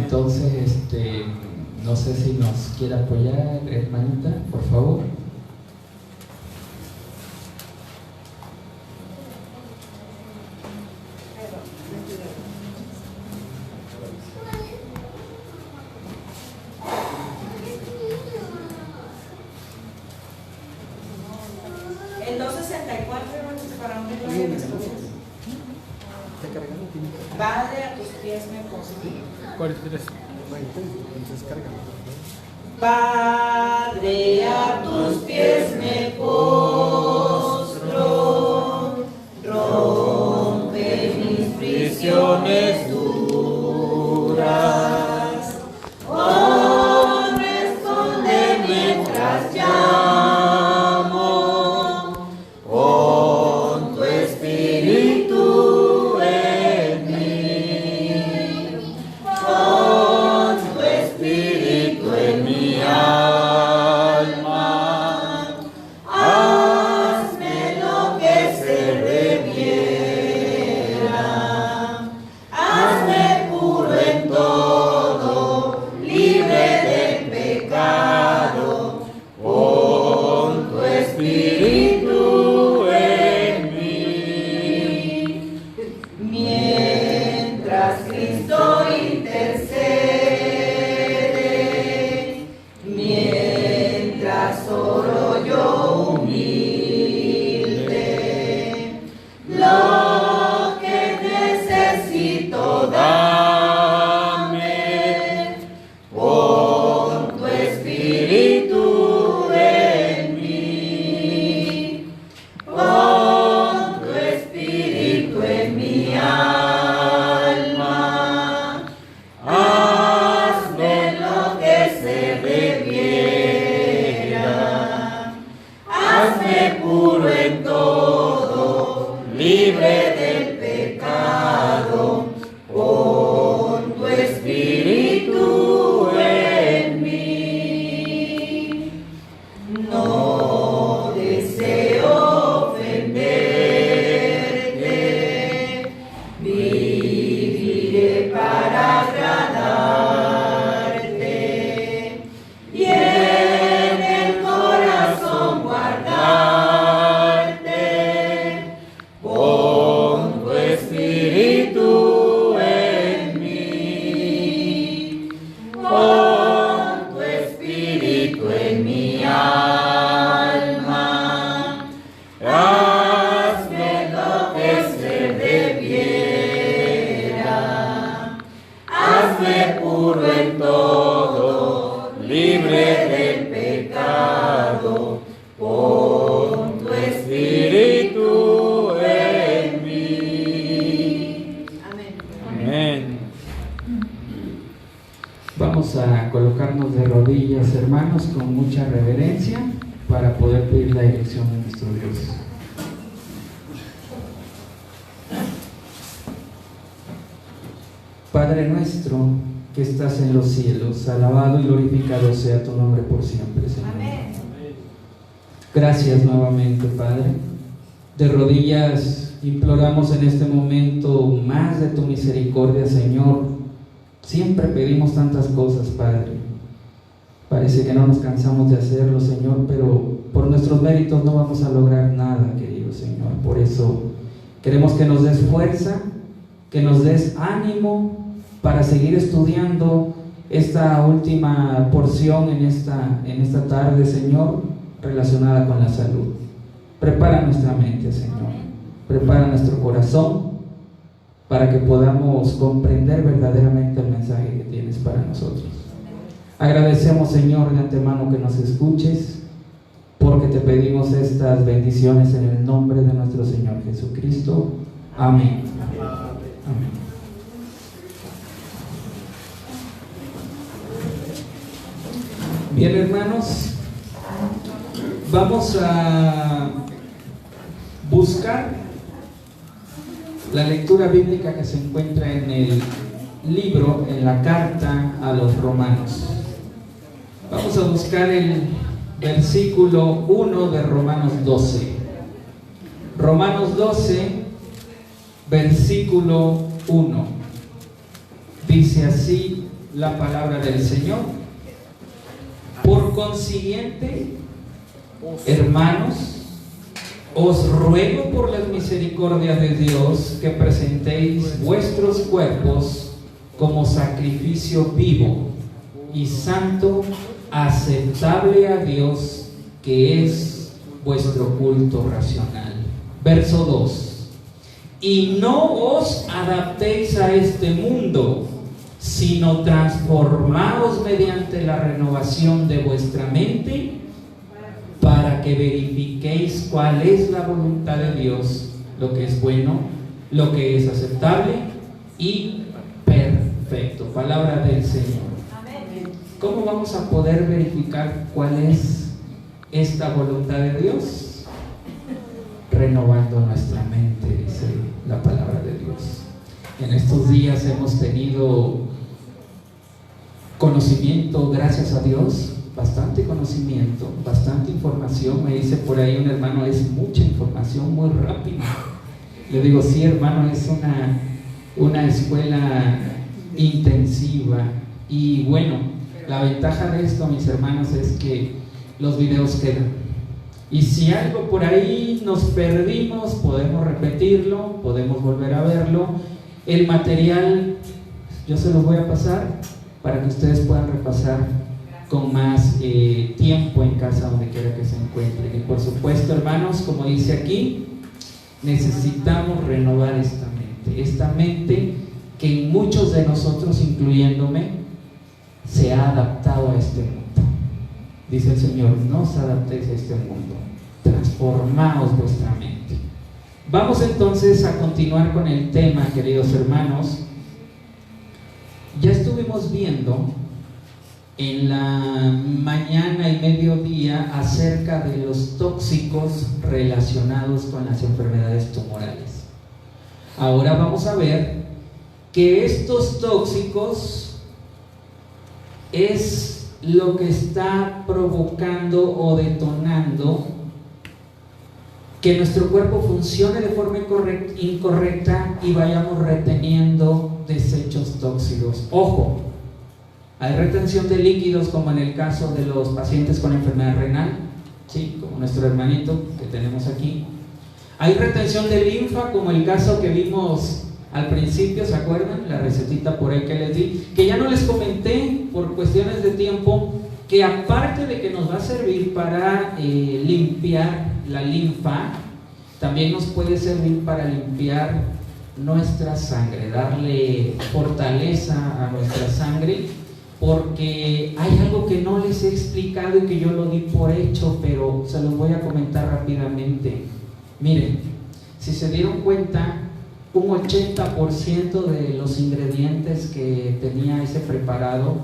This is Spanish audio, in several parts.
entonces, no sé si nos quiere apoyar, hermanita, por favor. El 264, hermanos, para un lenguaje de expresión. Padre, a tus pies me postro. 43. Padre, a tus pies me postro, rompe mis prisiones duras, oh, responde mientras llamo, pon tu espíritu en mí, pon tu espíritu en mi alma, hazme lo que se requiera, hazme puro en todo, libre del pecado, pon tu espíritu en mí. Mientras Cristo intercede, mientras oro yo humilde, lo que necesito dame, pon tu espíritu en mí, pon tu espíritu en mi alma, hazme lo que se requiera, hazme puro en todo, libre del pecado, pon tu espíritu en mí. No deseo ofenderte, viviré para agradarte y en el corazón guardarte. Pon tu espíritu en mí, pon tu espíritu en mi alma, hazme lo que se debiera, hazme puro en todo, libre del pecado, pon tu espíritu en mí. Amén. Amén. Vamos a colocarnos de rodillas, hermanos, con mucha reverencia para poder pedir la dirección de nuestro Dios. Padre nuestro que estás en los cielos, alabado y glorificado sea tu nombre por siempre, Señor. Amén. Gracias nuevamente, Padre. De rodillas imploramos en este momento más de tu misericordia, Señor. Siempre pedimos tantas cosas, Padre. Parece que no nos cansamos de hacerlo, Señor, pero por nuestros méritos no vamos a lograr nada, querido Señor. Por eso queremos que nos des fuerza, que nos des ánimo para seguir estudiando esta última porción en esta tarde, Señor, relacionada con la salud. Prepara nuestra mente, Señor. Prepara nuestro corazón para que podamos comprender verdaderamente el mensaje que tienes para nosotros. Agradecemos, Señor, de antemano que nos escuches, porque te pedimos estas bendiciones en el nombre de nuestro Señor Jesucristo. Amén. Amén. Bien, hermanos, vamos a buscar la lectura bíblica que se encuentra en el libro, en la carta a los Romanos. Vamos a buscar el versículo 1 de Romanos 12. Romanos 12, versículo 1. Dice así la palabra del Señor. Por consiguiente, hermanos, os ruego por las misericordias de Dios que presentéis vuestros cuerpos como sacrificio vivo y santo, aceptable a Dios, que es vuestro culto racional. Verso 2. Y no os adaptéis a este mundo, sino transformaos mediante la renovación de vuestra mente, para que verifiquéis cuál es la voluntad de Dios, lo que es bueno, lo que es aceptable y perfecto. Palabra del Señor. ¿Cómo vamos a poder verificar cuál es esta voluntad de Dios? Renovando nuestra mente, dice la palabra de Dios. En estos días hemos tenido conocimiento, gracias a Dios, bastante conocimiento, bastante información. Me dice por ahí un hermano, es mucha información, muy rápida. Le digo, sí, hermano, es una escuela intensiva. Y bueno, la ventaja de esto, mis hermanos, es que los videos quedan. Y si algo por ahí nos perdimos, podemos repetirlo, podemos volver a verlo. El material yo se los voy a pasar para que ustedes puedan repasar con más tiempo en casa, donde quiera que se encuentren. Y por supuesto, hermanos, como dice aquí, necesitamos renovar esta mente que en muchos de nosotros, incluyéndome, se ha adaptado a este mundo. Dice el Señor, no os adaptéis a este mundo, transformaos vuestra mente. Vamos entonces a continuar con el tema, queridos hermanos. Ya estuvimos viendo en la mañana y mediodía acerca de los tóxicos relacionados con las enfermedades tumorales. Ahora vamos a ver que estos tóxicos es lo que está provocando o detonando que nuestro cuerpo funcione de forma incorrecta y vayamos reteniendo desechos tóxicos. Ojo, hay retención de líquidos, como en el caso de los pacientes con enfermedad renal, ¿sí? Como nuestro hermanito que tenemos aquí. Hay retención de linfa, como el caso que vimos al principio, ¿se acuerdan? La recetita por ahí que les di, que ya no les comenté por cuestiones de tiempo, que aparte de que nos va a servir para limpiar la linfa, también nos puede servir para limpiar nuestra sangre, darle fortaleza a nuestra sangre, porque hay algo que no les he explicado y que yo lo di por hecho, pero se los voy a comentar rápidamente. Miren, si se dieron cuenta, un 80% de los ingredientes que tenía ese preparado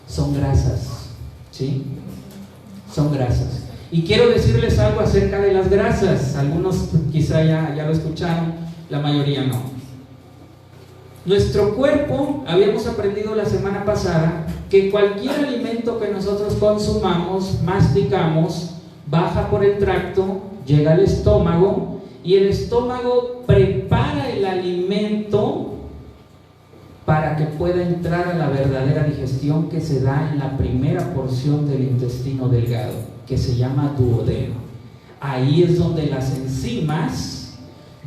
son grasas, ¿sí? Son grasas. Y quiero decirles algo acerca de las grasas. Algunos quizá ya lo escucharon, la mayoría no. Nuestro cuerpo, habíamos aprendido la semana pasada, que cualquier alimento que nosotros consumamos, masticamos, baja por el tracto, llega al estómago, y el estómago prepara el alimento para que pueda entrar a la verdadera digestión que se da en la primera porción del intestino delgado, que se llama duodeno. Ahí es donde las enzimas,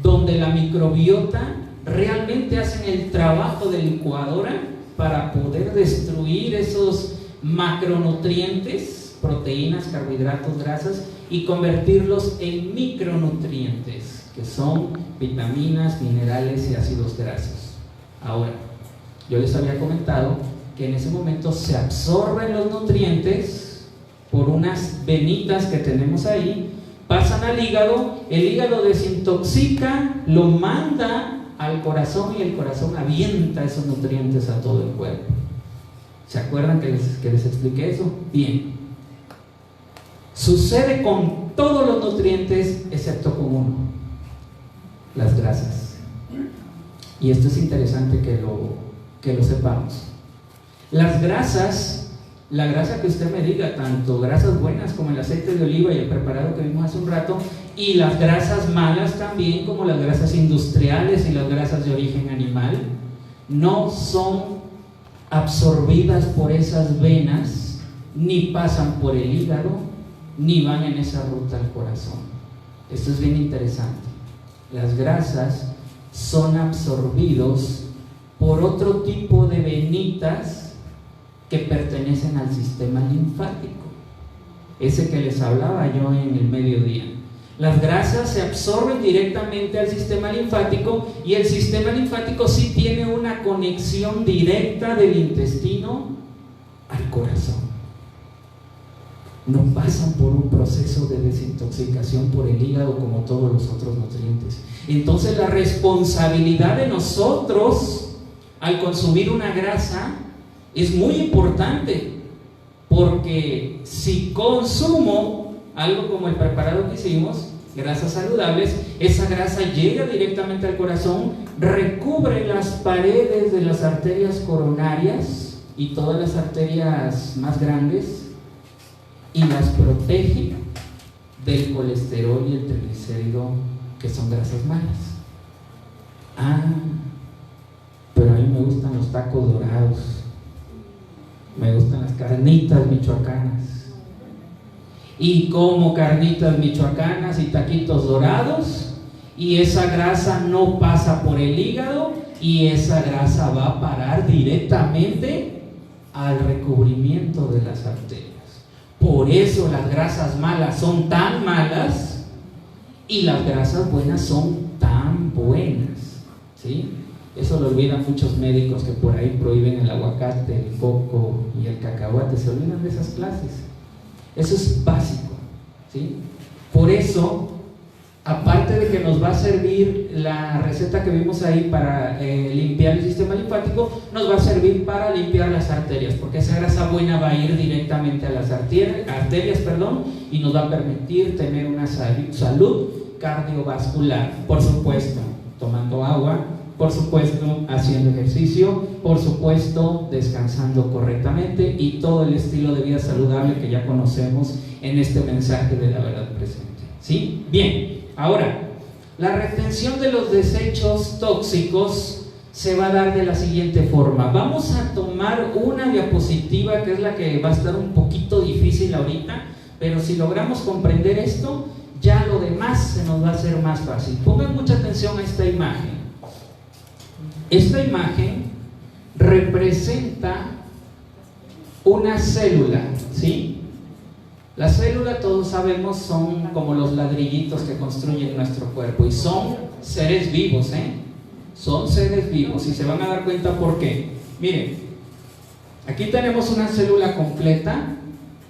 donde la microbiota realmente hacen el trabajo de licuadora para poder destruir esos macronutrientes, proteínas, carbohidratos, grasas, y convertirlos en micronutrientes, que son vitaminas, minerales y ácidos grasos. Ahora, yo les había comentado que en ese momento se absorben los nutrientes por unas venitas que tenemos ahí, pasan al hígado, el hígado desintoxica, lo manda al corazón y el corazón avienta esos nutrientes a todo el cuerpo. ¿Se acuerdan que les expliqué eso? Bien. Sucede con todos los nutrientes excepto con uno, las grasas. Y esto es interesante que lo sepamos. Las grasas, la grasa que usted me diga, tanto grasas buenas como el aceite de oliva y el preparado que vimos hace un rato, y las grasas malas también, como las grasas industriales y las grasas de origen animal, no son absorbidas por esas venas, ni pasan por el hígado, ni van en esa ruta al corazón. Esto es bien interesante. Las grasas son absorbidos por otro tipo de venitas que pertenecen al sistema linfático, ese que les hablaba yo en el mediodía. Las grasas se absorben directamente al sistema linfático, y el sistema linfático sí tiene una conexión directa del intestino al corazón. No pasan por un proceso de desintoxicación por el hígado como todos los otros nutrientes. Entonces la responsabilidad de nosotros al consumir una grasa es muy importante, porque si consumo algo como el preparado que hicimos, grasas saludables, esa grasa llega directamente al corazón, recubre las paredes de las arterias coronarias y todas las arterias más grandes, y las protege del colesterol y el triglicérido, que son grasas malas. Pero a mí me gustan los tacos dorados, me gustan las carnitas michoacanas, y como carnitas michoacanas y taquitos dorados, y esa grasa no pasa por el hígado, y esa grasa va a parar directamente al recubrimiento de las arterias. Por eso las grasas malas son tan malas y las grasas buenas son tan buenas, ¿sí? Eso lo olvidan muchos médicos, que por ahí prohíben el aguacate, el coco y el cacahuate. Se olvidan de esas clases. Eso es básico, ¿sí? Por eso, aparte de que nos va a servir la receta que vimos ahí para limpiar el sistema linfático, nos va a servir para limpiar las arterias, porque esa grasa buena va a ir directamente a las arterias, y nos va a permitir tener una salud cardiovascular. Por supuesto, tomando agua, por supuesto, haciendo ejercicio, por supuesto, descansando correctamente, y todo el estilo de vida saludable que ya conocemos en este mensaje de la verdad presente, ¿sí? Bien. Ahora, la retención de los desechos tóxicos se va a dar de la siguiente forma. Vamos a tomar una diapositiva que es la que va a estar un poquito difícil ahorita, pero si logramos comprender esto, ya lo demás se nos va a hacer más fácil. Pongan mucha atención a esta imagen. Esta imagen representa una célula, ¿sí? La célula, todos sabemos, son como los ladrillitos que construyen nuestro cuerpo, y son seres vivos, son seres vivos, y se van a dar cuenta por qué. Miren, aquí tenemos una célula completa,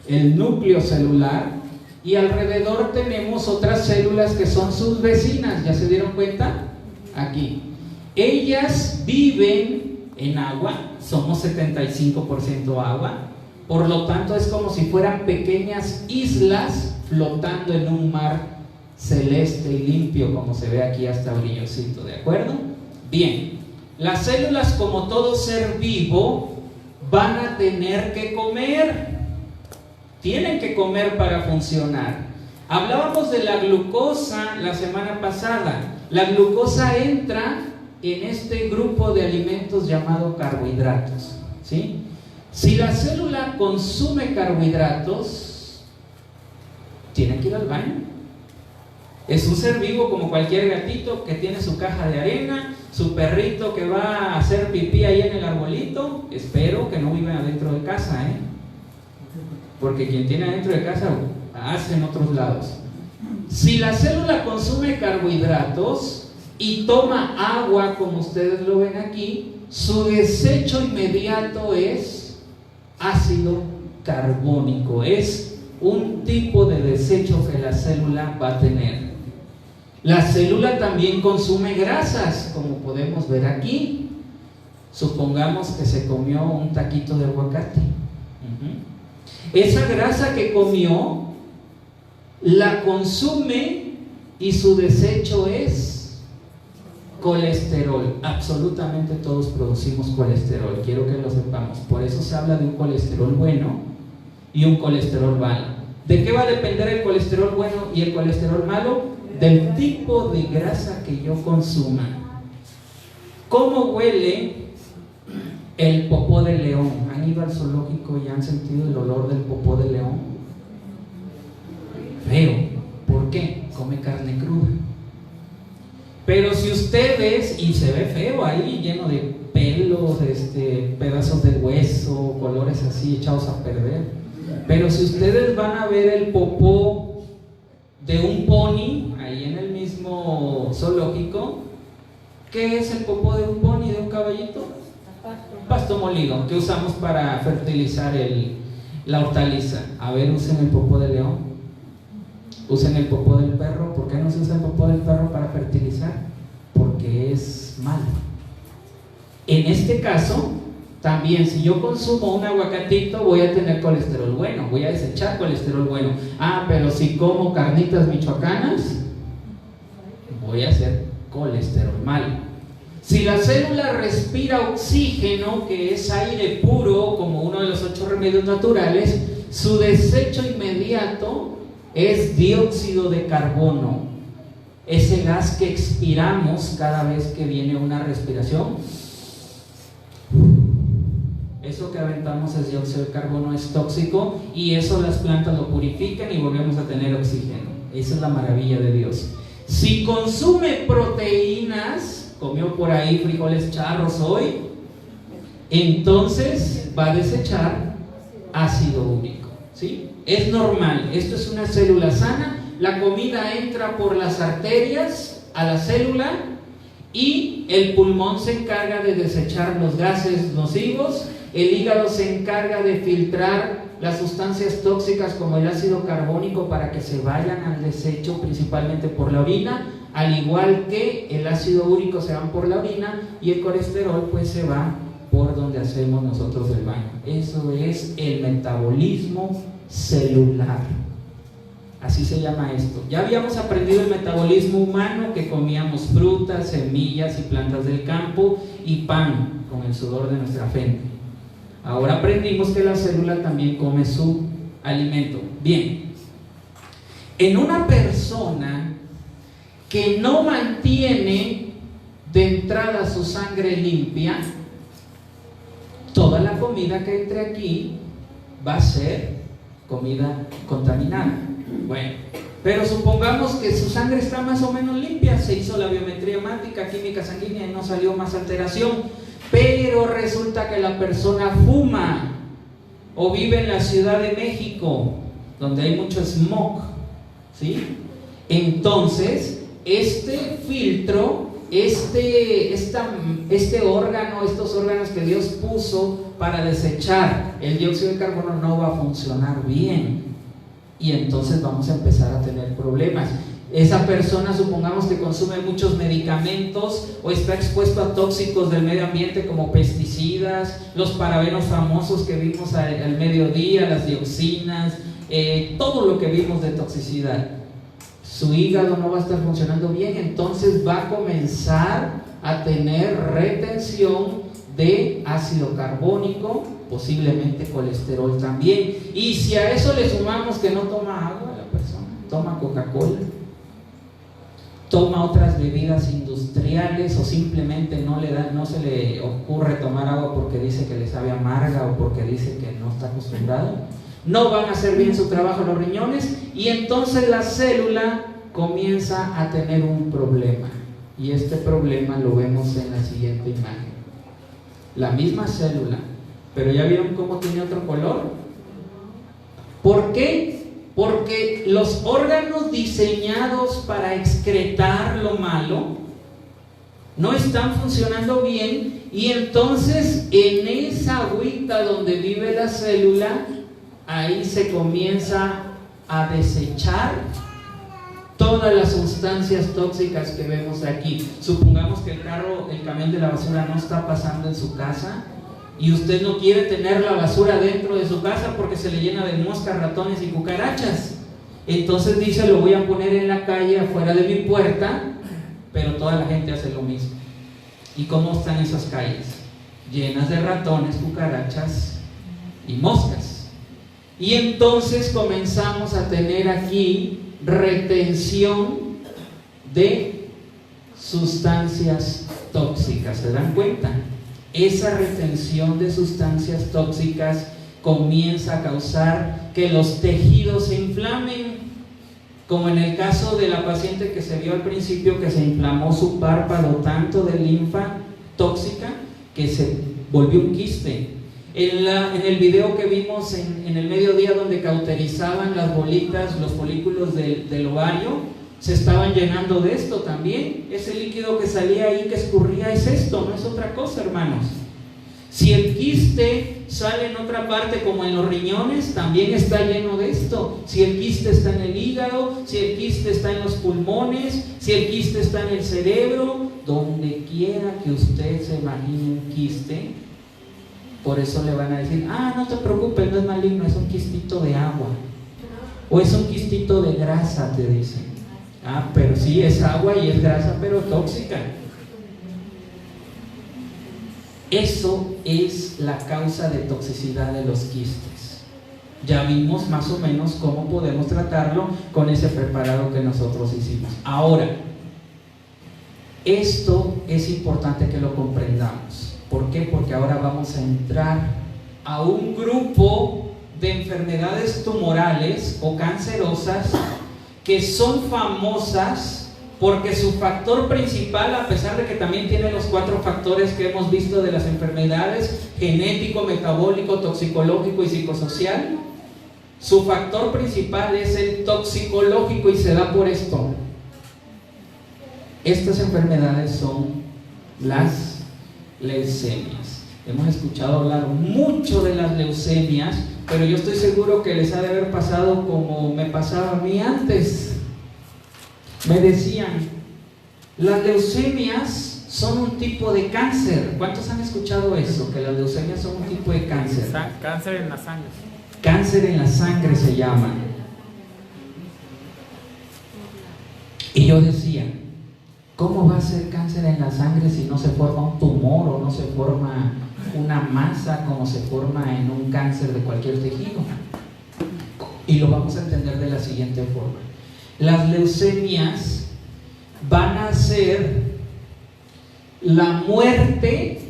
el núcleo celular, y alrededor tenemos otras células que son sus vecinas. ¿Ya se dieron cuenta? Aquí. Ellas viven en agua, somos 75% agua. Por lo tanto, es como si fueran pequeñas islas flotando en un mar celeste y limpio, como se ve aquí, hasta brillosito, ¿de acuerdo? Bien, las células, como todo ser vivo, van a tener que comer. Tienen que comer para funcionar. Hablábamos de la glucosa la semana pasada. La glucosa entra en este grupo de alimentos llamado carbohidratos, ¿sí? Si la célula consume carbohidratos, tiene que ir al baño. Es un ser vivo como cualquier gatito que tiene su caja de arena, su perrito que va a hacer pipí ahí en el arbolito. Espero que no vivan adentro de casa, porque quien tiene adentro de casa hace en otros lados. Si la célula consume carbohidratos y toma agua, como ustedes lo ven aquí, su desecho inmediato es ácido carbónico. Es un tipo de desecho que la célula va a tener. La célula también consume grasas, como podemos ver aquí. Supongamos que se comió un taquito de aguacate. Esa grasa que comió la consume, y su desecho es colesterol. Absolutamente todos producimos colesterol, quiero que lo sepamos. Por eso se habla de un colesterol bueno y un colesterol malo. ¿De qué va a depender el colesterol bueno y el colesterol malo? Del tipo de grasa que yo consuma. ¿Cómo huele El popó de león. ¿Han ido al zoológico y han sentido el olor del popó de león? Feo. ¿Por qué? Come carne cruda. Pero si ustedes, y se ve feo ahí, lleno de pelos, pedazos de hueso, colores así echados a perder. Pero si ustedes van a ver el popó de un pony, ahí en el mismo zoológico, ¿qué es el popó de un pony, de un caballito? Pasto molido, que usamos para fertilizar la hortaliza. A ver, usen el popó de león. Usen el popó del perro. ¿Por qué no se usa el popó del perro para fertilizar? Porque es malo. En este caso, también si yo consumo un aguacatito voy a tener colesterol bueno, voy a desechar colesterol bueno. Pero si como carnitas michoacanas, voy a hacer colesterol malo. Si la célula respira oxígeno, que es aire puro, como uno de los 8 remedios naturales, su desecho inmediato es dióxido de carbono, ese gas que expiramos cada vez que viene una respiración. Eso que aventamos es dióxido de carbono, es tóxico, y eso las plantas lo purifican y volvemos a tener oxígeno. Esa es la maravilla de Dios. Si consume proteínas, comió por ahí frijoles charros hoy, entonces va a desechar ácido úrico, ¿sí? Es normal, esto es una célula sana. La comida entra por las arterias a la célula y el pulmón se encarga de desechar los gases nocivos, el hígado se encarga de filtrar las sustancias tóxicas como el ácido carbónico para que se vayan al desecho, principalmente por la orina, al igual que el ácido úrico se van por la orina y el colesterol pues se va por donde hacemos nosotros el baño. Eso es el metabolismo celular. Así se llama esto. Ya habíamos aprendido el metabolismo humano, que comíamos frutas, semillas y plantas del campo y pan con el sudor de nuestra frente. Ahora aprendimos que la célula también come su alimento. Bien, en una persona que no mantiene de entrada su sangre limpia, toda la comida que entre aquí va a ser comida contaminada. Bueno, pero supongamos que su sangre está más o menos limpia, se hizo la biometría hemática, química sanguínea y no salió más alteración, pero resulta que la persona fuma o vive en la Ciudad de México, donde hay mucho smog, ¿sí? Entonces, este filtro, este órgano, estos órganos que Dios puso para desechar el dióxido de carbono no va a funcionar bien. Y entonces vamos a empezar a tener problemas. Esa persona, supongamos que consume muchos medicamentos o está expuesto a tóxicos del medio ambiente como pesticidas, los parabenos famosos que vimos al mediodía, las dioxinas, todo lo que vimos de toxicidad. Su hígado no va a estar funcionando bien, entonces va a comenzar a tener retención de ácido carbónico, posiblemente colesterol también. Y si a eso le sumamos que no toma agua la persona, toma Coca-Cola, toma otras bebidas industriales o simplemente no se le ocurre tomar agua porque dice que le sabe amarga o porque dice que no está acostumbrado, no van a hacer bien su trabajo los riñones y entonces la célula comienza a tener un problema. Y este problema lo vemos en la siguiente imagen. La misma célula, pero ¿ya vieron cómo tiene otro color? ¿Por qué? Porque los órganos diseñados para excretar lo malo no están funcionando bien y entonces en esa agüita donde vive la célula, ahí se comienza a desechar todas las sustancias tóxicas que vemos aquí. Supongamos que el camión de la basura no está pasando en su casa y usted no quiere tener la basura dentro de su casa porque se le llena de moscas, ratones y cucarachas. Entonces dice, lo voy a poner en la calle afuera de mi puerta, pero toda la gente hace lo mismo. ¿Y cómo están esas calles? Llenas de ratones, cucarachas y moscas. Y entonces comenzamos a tener aquí retención de sustancias tóxicas. ¿Se dan cuenta? esa retención de sustancias tóxicas comienza a causar que los tejidos se inflamen, como en el caso de la paciente que se vio al principio, que se inflamó su párpado tanto de linfa tóxica que se volvió un quiste. En el video que vimos en el mediodía, donde cauterizaban las bolitas, los folículos del ovario, se estaban llenando de esto también. Ese líquido que salía ahí, que escurría, es esto, no es otra cosa, hermanos. Si el quiste sale en otra parte, como en los riñones, también está lleno de esto. Si el quiste está en el hígado, si el quiste está en los pulmones, si el quiste está en el cerebro, donde quiera que usted se imagine un quiste, por eso le van a decir: ah, no te preocupes, no es maligno, es un quistito de agua, o es un quistito de grasa, te dicen. Ah, pero sí, es agua y es grasa, pero tóxica. Eso es la causa de toxicidad de los quistes. Ya vimos más o menos cómo podemos tratarlo con ese preparado que nosotros hicimos. Ahora, esto es importante que lo comprendamos. ¿Por qué? Porque ahora vamos a entrar a un grupo de enfermedades tumorales o cancerosas que son famosas porque su factor principal, a pesar de que también tiene los 4 factores que hemos visto de las enfermedades: genético, metabólico, toxicológico y psicosocial, su factor principal es el toxicológico, y se da por esto. Estas enfermedades son las leucemias. Hemos escuchado hablar mucho de las leucemias, pero yo estoy seguro que les ha de haber pasado como me pasaba a mí antes. Me decían: las leucemias son un tipo de cáncer. ¿Cuántos han escuchado eso? Que las leucemias son un tipo de cáncer. Cáncer en la sangre. Cáncer en la sangre se llama. Y yo decía: ¿cómo va a ser cáncer en la sangre si no se forma un tumor o no se forma una masa como se forma en un cáncer de cualquier tejido? Y lo vamos a entender de la siguiente forma. Las leucemias van a ser la muerte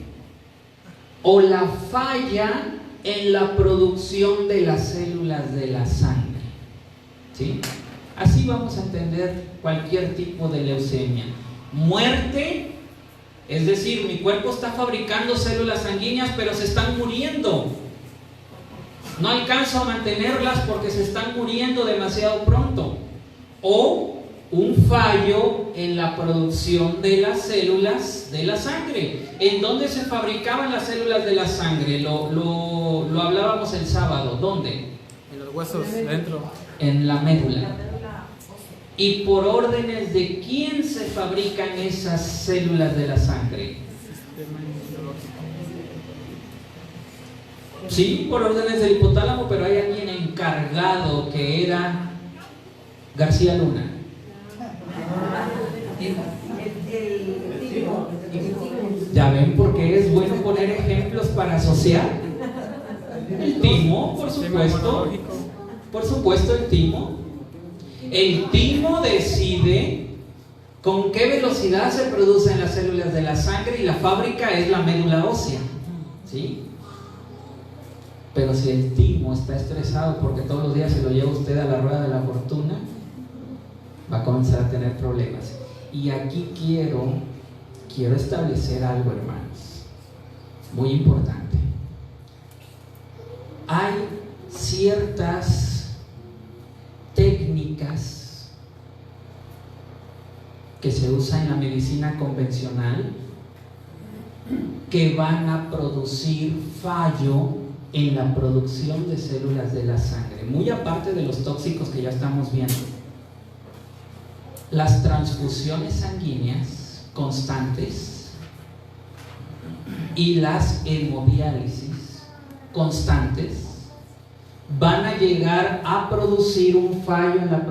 o la falla en la producción de las células de la sangre, ¿sí? Así vamos a entender cualquier tipo de leucemia. Muerte, es decir, mi cuerpo está fabricando células sanguíneas, pero se están muriendo. No alcanzo a mantenerlas porque se están muriendo demasiado pronto. O un fallo en la producción de las células de la sangre. ¿En dónde se fabricaban las células de la sangre? Lo hablábamos el sábado. ¿Dónde? En los huesos, dentro. En la médula. ¿Y por órdenes de quién se fabrican esas células de la sangre? Sistema inmunológico. Sí, por órdenes del hipotálamo, pero hay alguien encargado, que era García Luna. ¿Ya ven por qué es bueno poner ejemplos para asociar? El timo, por supuesto. Por supuesto, el timo. El timo decide con qué velocidad se producen las células de la sangre, y la fábrica es la médula ósea, ¿sí? Pero si el timo está estresado porque todos los días se lo lleva usted a la rueda de la fortuna, va a comenzar a tener problemas. Y aquí quiero establecer algo, hermanos, muy importante. Hay ciertas técnicas que se usan en la medicina convencional que van a producir fallo en la producción de células de la sangre, muy aparte de los tóxicos que ya estamos viendo. Las transfusiones sanguíneas constantes y las hemodiálisis constantes van a llegar a producir un fallo en la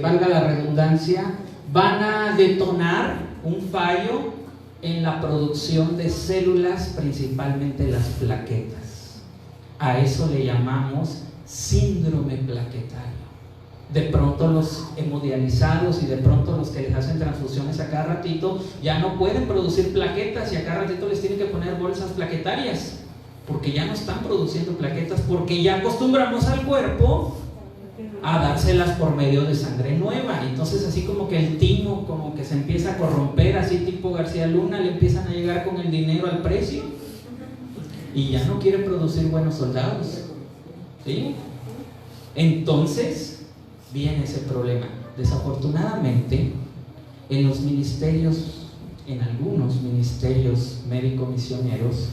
valga la redundancia, van a detonar un fallo en la producción de células, principalmente las plaquetas. A eso le llamamos síndrome plaquetario. De pronto los hemodializados y de pronto los que les hacen transfusiones a cada ratito ya no pueden producir plaquetas y a cada ratito les tienen que poner bolsas plaquetarias porque ya no están produciendo plaquetas, porque ya acostumbramos al cuerpo a dárselas por medio de sangre nueva. Entonces así como que el timo como que se empieza a corromper, así tipo García Luna, le empiezan a llegar con el dinero al precio y ya no quiere producir buenos soldados, ¿sí? Entonces viene ese problema. Desafortunadamente en los ministerios, en algunos ministerios médico-misioneros,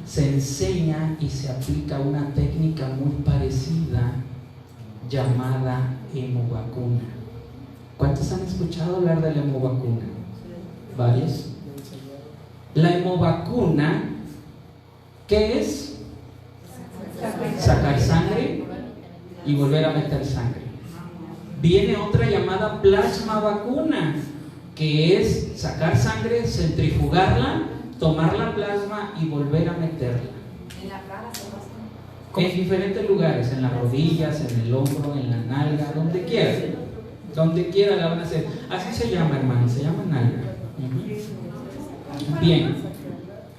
se enseña y se aplica una técnica muy parecida llamada hemovacuna. ¿Cuántos han escuchado hablar de la hemovacuna? ¿Varios? La hemovacuna, ¿qué es? Sacar sangre y volver a meter sangre. Viene otra llamada plasma vacuna, que es sacar sangre, centrifugarla, tomar la plasma y volver a meterla. En la cara se pasa. En diferentes lugares, en las rodillas, en el hombro, en la nalga, donde quiera. Donde quiera la van a hacer. Así se llama, hermano, se llama nalga. Bien.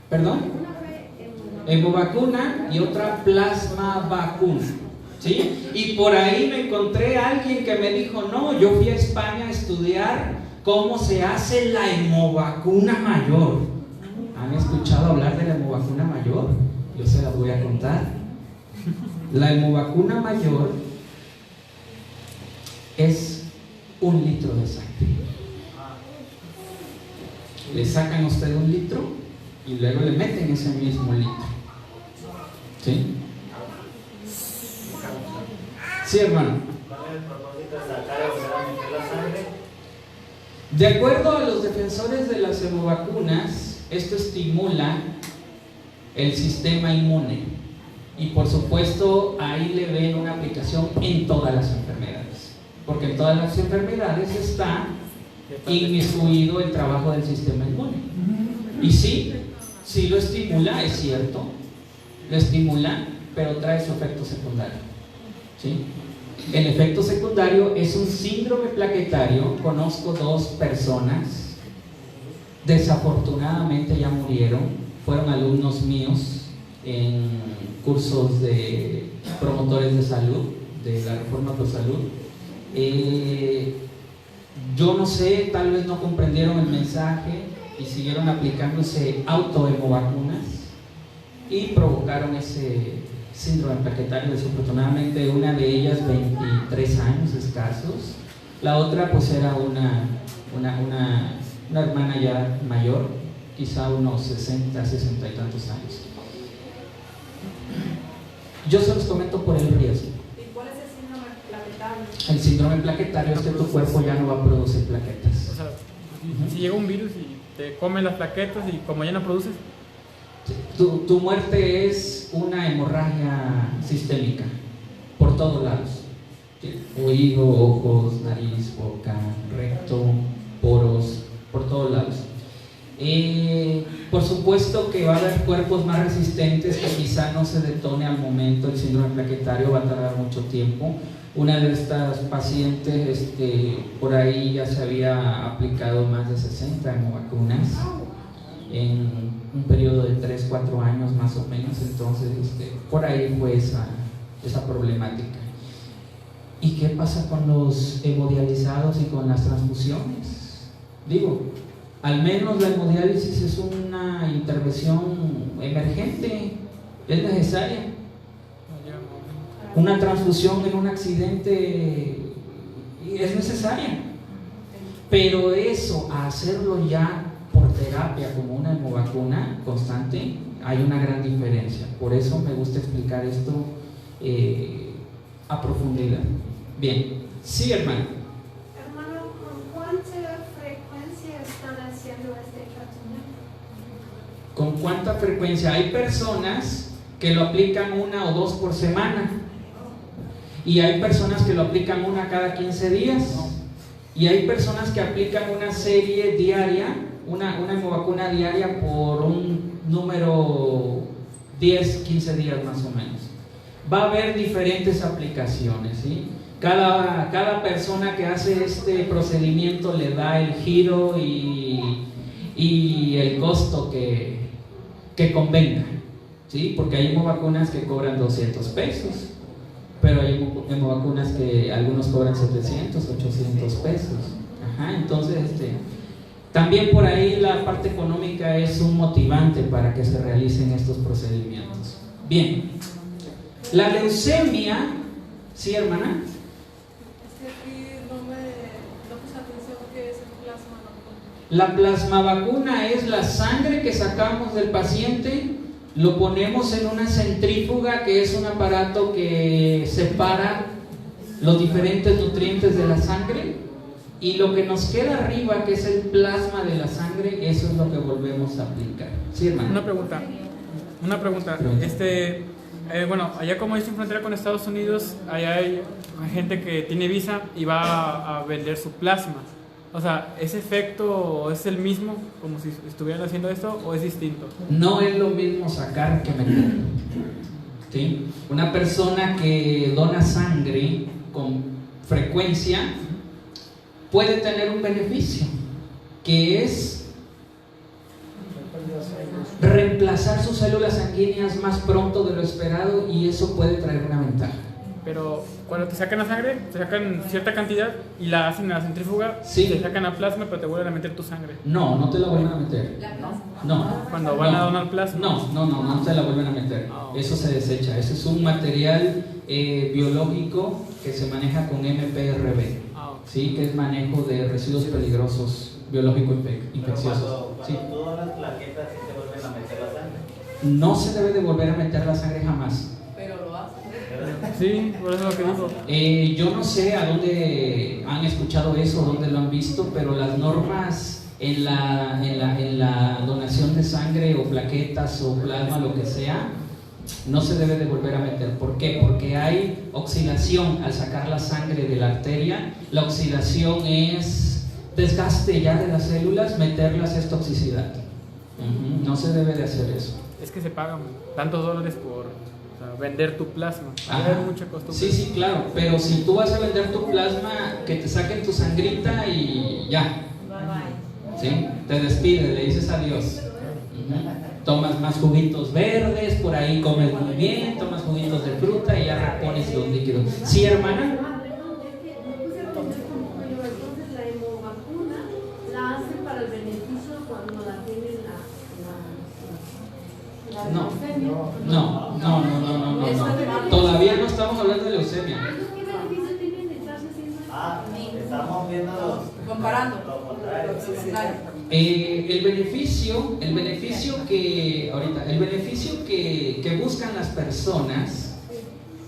¿Perdón? Hemovacuna y otra plasma vacuna. ¿Sí? Y por ahí me encontré a alguien que me dijo, no, yo fui a España a estudiar cómo se hace la hemovacuna mayor. ¿Han escuchado hablar de la hemovacuna mayor? Yo se la voy a contar. La hemovacuna mayor es 1 litro de sangre. Le sacan a usted 1 litro y luego le meten ese mismo litro. ¿Sí? Sí, hermano. ¿Cuál es el propósito de sacar y volver a meter la sangre? De acuerdo a los defensores de las hemovacunas, esto estimula el sistema inmune y por supuesto ahí le ven una aplicación en todas las enfermedades, porque en todas las enfermedades está inmiscuido el trabajo del sistema inmune. Y sí, sí lo estimula, es cierto, lo estimula, pero trae su efecto secundario. ¿Sí? El efecto secundario es un síndrome plaquetario. Conozco 2 personas, desafortunadamente ya murieron, fueron alumnos míos en cursos de promotores de salud, de la Reforma Pro Salud. Yo no sé, tal vez no comprendieron el mensaje y siguieron aplicándose autohemovacunas y provocaron ese síndrome plaquetario. Desafortunadamente una de ellas 23 años escasos, la otra pues era una hermana ya mayor, quizá unos 60 y tantos años. Yo se los comento por el riesgo. ¿Y cuál es el síndrome plaquetario? El síndrome plaquetario es que tu cuerpo ya no va a producir plaquetas. O sea, si llega un virus y te comen las plaquetas y como ya no produces. Tu muerte es una hemorragia sistémica por todos lados. Oído, ojos, nariz, boca, recto, poros, por todos lados. Por supuesto que va a haber cuerpos más resistentes que quizá no se detone al momento. El síndrome plaquetario va a tardar mucho tiempo. Una de estas pacientes por ahí ya se había aplicado más de 60 hemovacunas en un periodo de 3-4 años más o menos. Entonces por ahí fue esa problemática. ¿Y qué pasa con los hemodializados y con las transfusiones? Digo, al menos la hemodiálisis es una intervención emergente, es necesaria. Una transfusión en un accidente es necesaria, pero eso, a hacerlo ya por terapia como una hemovacuna constante, hay una gran diferencia. Por eso me gusta explicar esto a profundidad. Bien, sí, hermano. Hermano, ¿con cuánta frecuencia están haciendo este tratamiento? ¿Con cuánta frecuencia? Hay personas que lo aplican 1 o 2 por semana, y hay personas que lo aplican 1 cada 15 días, y hay personas que aplican una serie diaria, una hemovacuna diaria por un número 10-15 días más o menos. Va a haber diferentes aplicaciones, ¿sí? Cada persona que hace este procedimiento le da el giro y el costo que convenga, ¿sí? Porque hay hemovacunas que cobran 200 pesos, pero hay hemovacunas que algunos cobran 700, 800 pesos. Ajá, entonces, también por ahí la parte económica es un motivante para que se realicen estos procedimientos. Bien, la leucemia, ¿sí, hermana? La plasma vacuna es la sangre que sacamos del paciente, lo ponemos en una centrífuga, que es un aparato que separa los diferentes nutrientes de la sangre, y lo que nos queda arriba, que es el plasma de la sangre, eso es lo que volvemos a aplicar. Sí, hermano. Una pregunta. Bueno, allá como es en frontera con Estados Unidos, allá hay gente que tiene visa y va a vender su plasma. O sea, ¿ese efecto es el mismo como si estuvieran haciendo esto o es distinto? No es lo mismo sacar que meter, ¿sí? Una persona que dona sangre con frecuencia puede tener un beneficio, que es reemplazar sus células sanguíneas más pronto de lo esperado, y eso puede traer una ventaja. Pero cuando te sacan la sangre, te sacan cierta cantidad y la hacen en la centrífuga, sí. Te sacan la plasma, pero te vuelven a meter tu sangre. No te la vuelven a meter. No. Cuando van a donar plasma. No te la vuelven a meter. Eso se desecha. Ese es un material biológico que se maneja con MPRB, ¿sí? Que es manejo de residuos peligrosos biológicos infecciosos. Cuando tú donas plaquetas, ¿sí te vuelven a meter la sangre? No se debe de volver a meter la sangre jamás. Sí, por eso es lo que digo. Yo no sé a dónde han escuchado eso, dónde lo han visto, pero las normas en la donación de sangre o plaquetas o plasma, lo que sea, no se debe de volver a meter. ¿Por qué? Porque hay oxidación al sacar la sangre de la arteria. La oxidación es desgaste ya de las células, meterlas es toxicidad. No se debe de hacer eso. Es que se pagan tantos dólares por vender tu plasma. Hay mucha costumbre. Sí, claro, pero si tú vas a vender tu plasma, que te saquen tu sangrita y ya. ¿Sí? Te despides, le dices adiós. Tomas más juguitos verdes, por ahí comes muy bien, tomas juguitos de fruta y ya repones los líquidos. ¿Sí, hermana? Entonces la hemovacuna la hacen para el beneficio cuando la tienen No. Todavía no estamos hablando de leucemia. ¿Qué beneficio tienen de estarse haciendo? Estamos viendo comparando. El beneficio que buscan las personas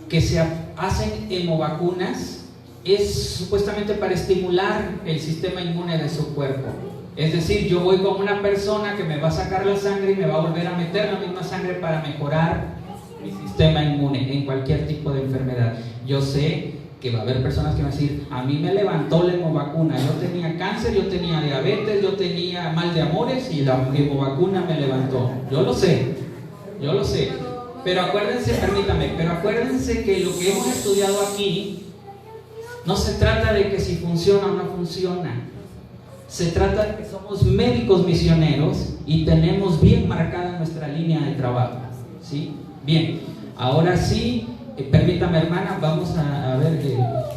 que se hacen hemovacunas es supuestamente para estimular el sistema inmune de su cuerpo. Es decir, yo voy con una persona que me va a sacar la sangre y me va a volver a meter la misma sangre para mejorar mi sistema inmune en cualquier tipo de enfermedad. Yo sé que va a haber personas que van a decir, a mí me levantó la hemovacuna, yo tenía cáncer, yo tenía diabetes, yo tenía mal de amores y la hemovacuna me levantó. Yo lo sé. Pero acuérdense que lo que hemos estudiado aquí no se trata de que si funciona o no funciona. Se trata de que somos médicos misioneros y tenemos bien marcada nuestra línea de trabajo, ¿sí? Bien, ahora sí, permítame, hermana, vamos a ver.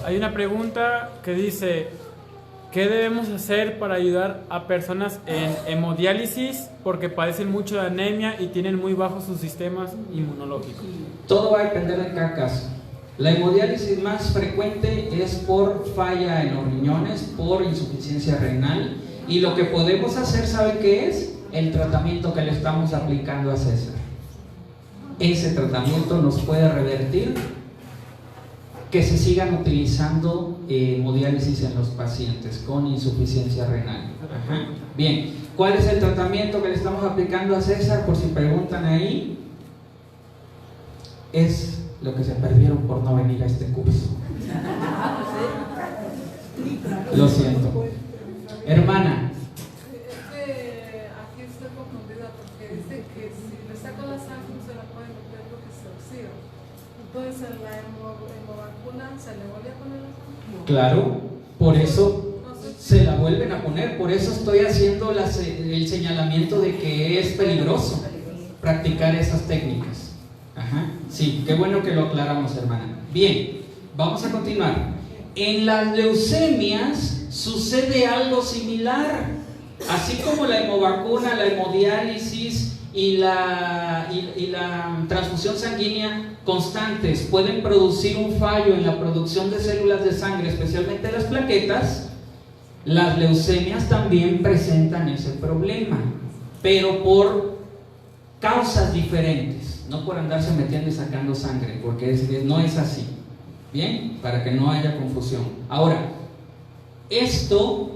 Hay una pregunta que dice: ¿qué debemos hacer para ayudar a personas en hemodiálisis porque padecen mucho de anemia y tienen muy bajos sus sistemas inmunológicos? Todo va a depender de cada caso. La hemodiálisis más frecuente es por falla en los riñones, por insuficiencia renal, y lo que podemos hacer, ¿sabe qué es? El tratamiento que le estamos aplicando a César. Ese tratamiento nos puede revertir que se sigan utilizando hemodiálisis en los pacientes con insuficiencia renal. Bien, ¿cuál es el tratamiento que le estamos aplicando a César? Por si preguntan ahí, es lo que se perdieron por no venir a este curso. Lo siento. Hermana. Aquí estoy confundida porque dice que si le saco la sangre no se la pueden meter porque se oxida. Entonces la hemovacuna se le vuelve a poner. Claro, por eso se la vuelven a poner, por eso estoy haciendo el señalamiento de que es peligroso practicar esas técnicas. Ajá, sí, qué bueno que lo aclaramos, hermana. Bien, vamos a continuar. En las leucemias sucede algo similar, así como la hemovacuna, la hemodiálisis y la transfusión sanguínea constantes pueden producir un fallo en la producción de células de sangre, especialmente las plaquetas. Las leucemias también presentan ese problema, pero por causas diferentes, no por andarse metiendo y sacando sangre, porque no es así. Bien, para que no haya confusión. Ahora, esto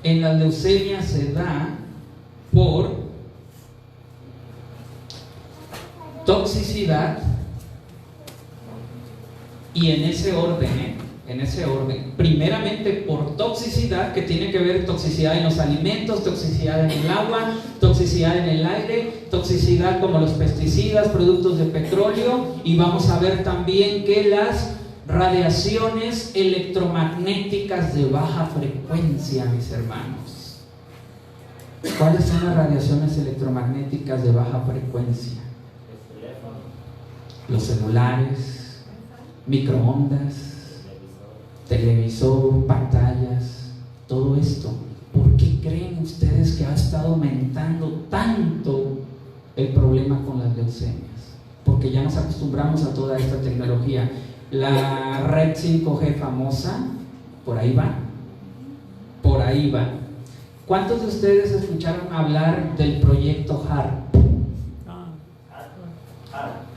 en las leucemias se da por toxicidad, y en ese orden, primeramente por toxicidad, que tiene que ver toxicidad en los alimentos, toxicidad en el agua, toxicidad en el aire, toxicidad como los pesticidas, productos de petróleo, y vamos a ver también que las radiaciones electromagnéticas de baja frecuencia, mis hermanos. ¿Cuáles son las radiaciones electromagnéticas de baja frecuencia? Los celulares, microondas, televisor, pantallas, todo esto. ¿Por qué creen ustedes que ha estado aumentando tanto el problema con las leucemias? Porque ya nos acostumbramos a toda esta tecnología. La red 5G famosa, por ahí va. Por ahí va. ¿Cuántos de ustedes escucharon hablar del proyecto HARP?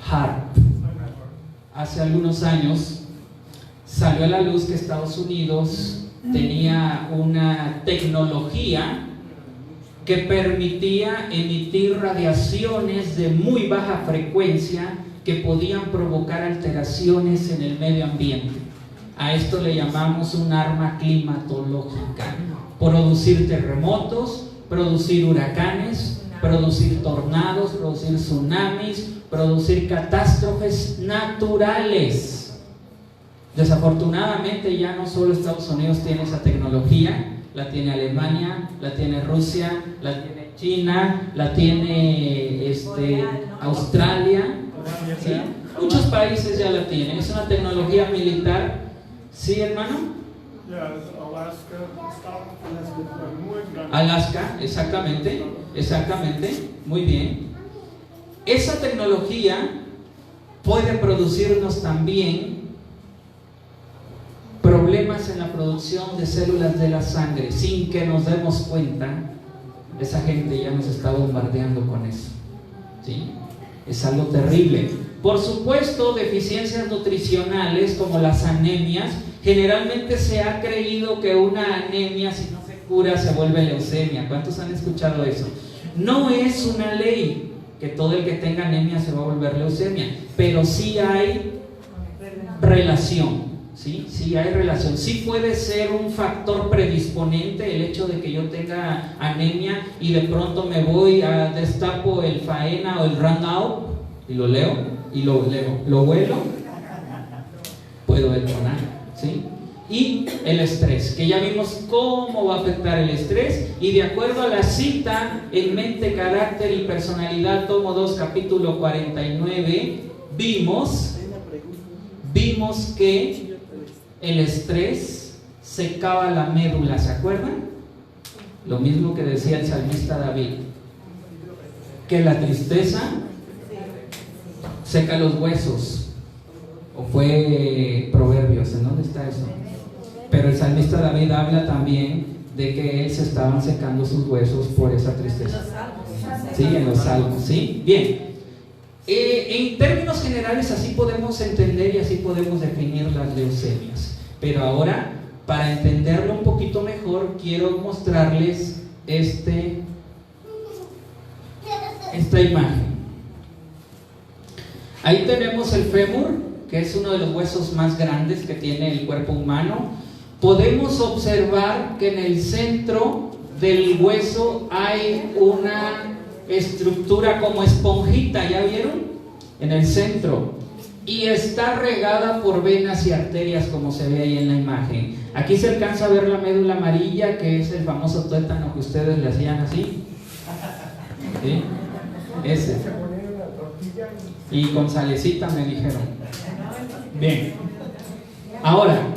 HARP. Hace algunos años salió a la luz que Estados Unidos tenía una tecnología que permitía emitir radiaciones de muy baja frecuencia que podían provocar alteraciones en el medio ambiente. A esto le llamamos un arma climatológica. Producir terremotos, producir huracanes, producir tornados, producir tsunamis, producir catástrofes naturales. Desafortunadamente ya no solo Estados Unidos tiene esa tecnología, la tiene Alemania, la tiene Rusia, la tiene China, la tiene Australia, ¿sí? Muchos países ya la tienen. Es una tecnología militar. ¿Sí, hermano? Alaska, exactamente, muy bien. Esa tecnología puede producirnos también problemas en la producción de células de la sangre sin que nos demos cuenta. Esa gente ya nos está bombardeando con eso, ¿sí? Es algo terrible. Por supuesto, deficiencias nutricionales como las anemias. Generalmente se ha creído que una anemia, si no se cura, se vuelve leucemia. ¿Cuántos han escuchado eso? No es una ley que todo el que tenga anemia se va a volver leucemia, pero sí hay relación. ¿Sí? Sí hay relación. Sí puede ser un factor predisponente el hecho de que yo tenga anemia y de pronto me voy a destapo el Faena o el Randall y lo leo y lo huelo, puedo detonar, ¿sí? Y el estrés, que ya vimos cómo va a afectar el estrés, y de acuerdo a la cita en Mente, Carácter y Personalidad, tomo 2, capítulo 49, vimos que el estrés secaba la médula, ¿se acuerdan? Lo mismo que decía el salmista David, que la tristeza seca los huesos, o fue Proverbios, ¿en dónde está eso? Pero el salmista David habla también de que él se estaban secando sus huesos por esa tristeza. Sí, en los salmos, ¿sí? Bien. En términos generales así podemos entender y así podemos definir las leucemias. Pero ahora, para entenderlo un poquito mejor, quiero mostrarles esta imagen. Ahí tenemos el fémur, que es uno de los huesos más grandes que tiene el cuerpo humano. Podemos observar que en el centro del hueso hay una estructura como esponjita, ¿ya vieron? En el centro. y está regada por venas y arterias, como se ve ahí en la imagen. Aquí se alcanza a ver la médula amarilla, que es el famoso tuétano que ustedes le hacían así. ¿Sí? Ese. Y con salecita me dijeron. Bien. Ahora,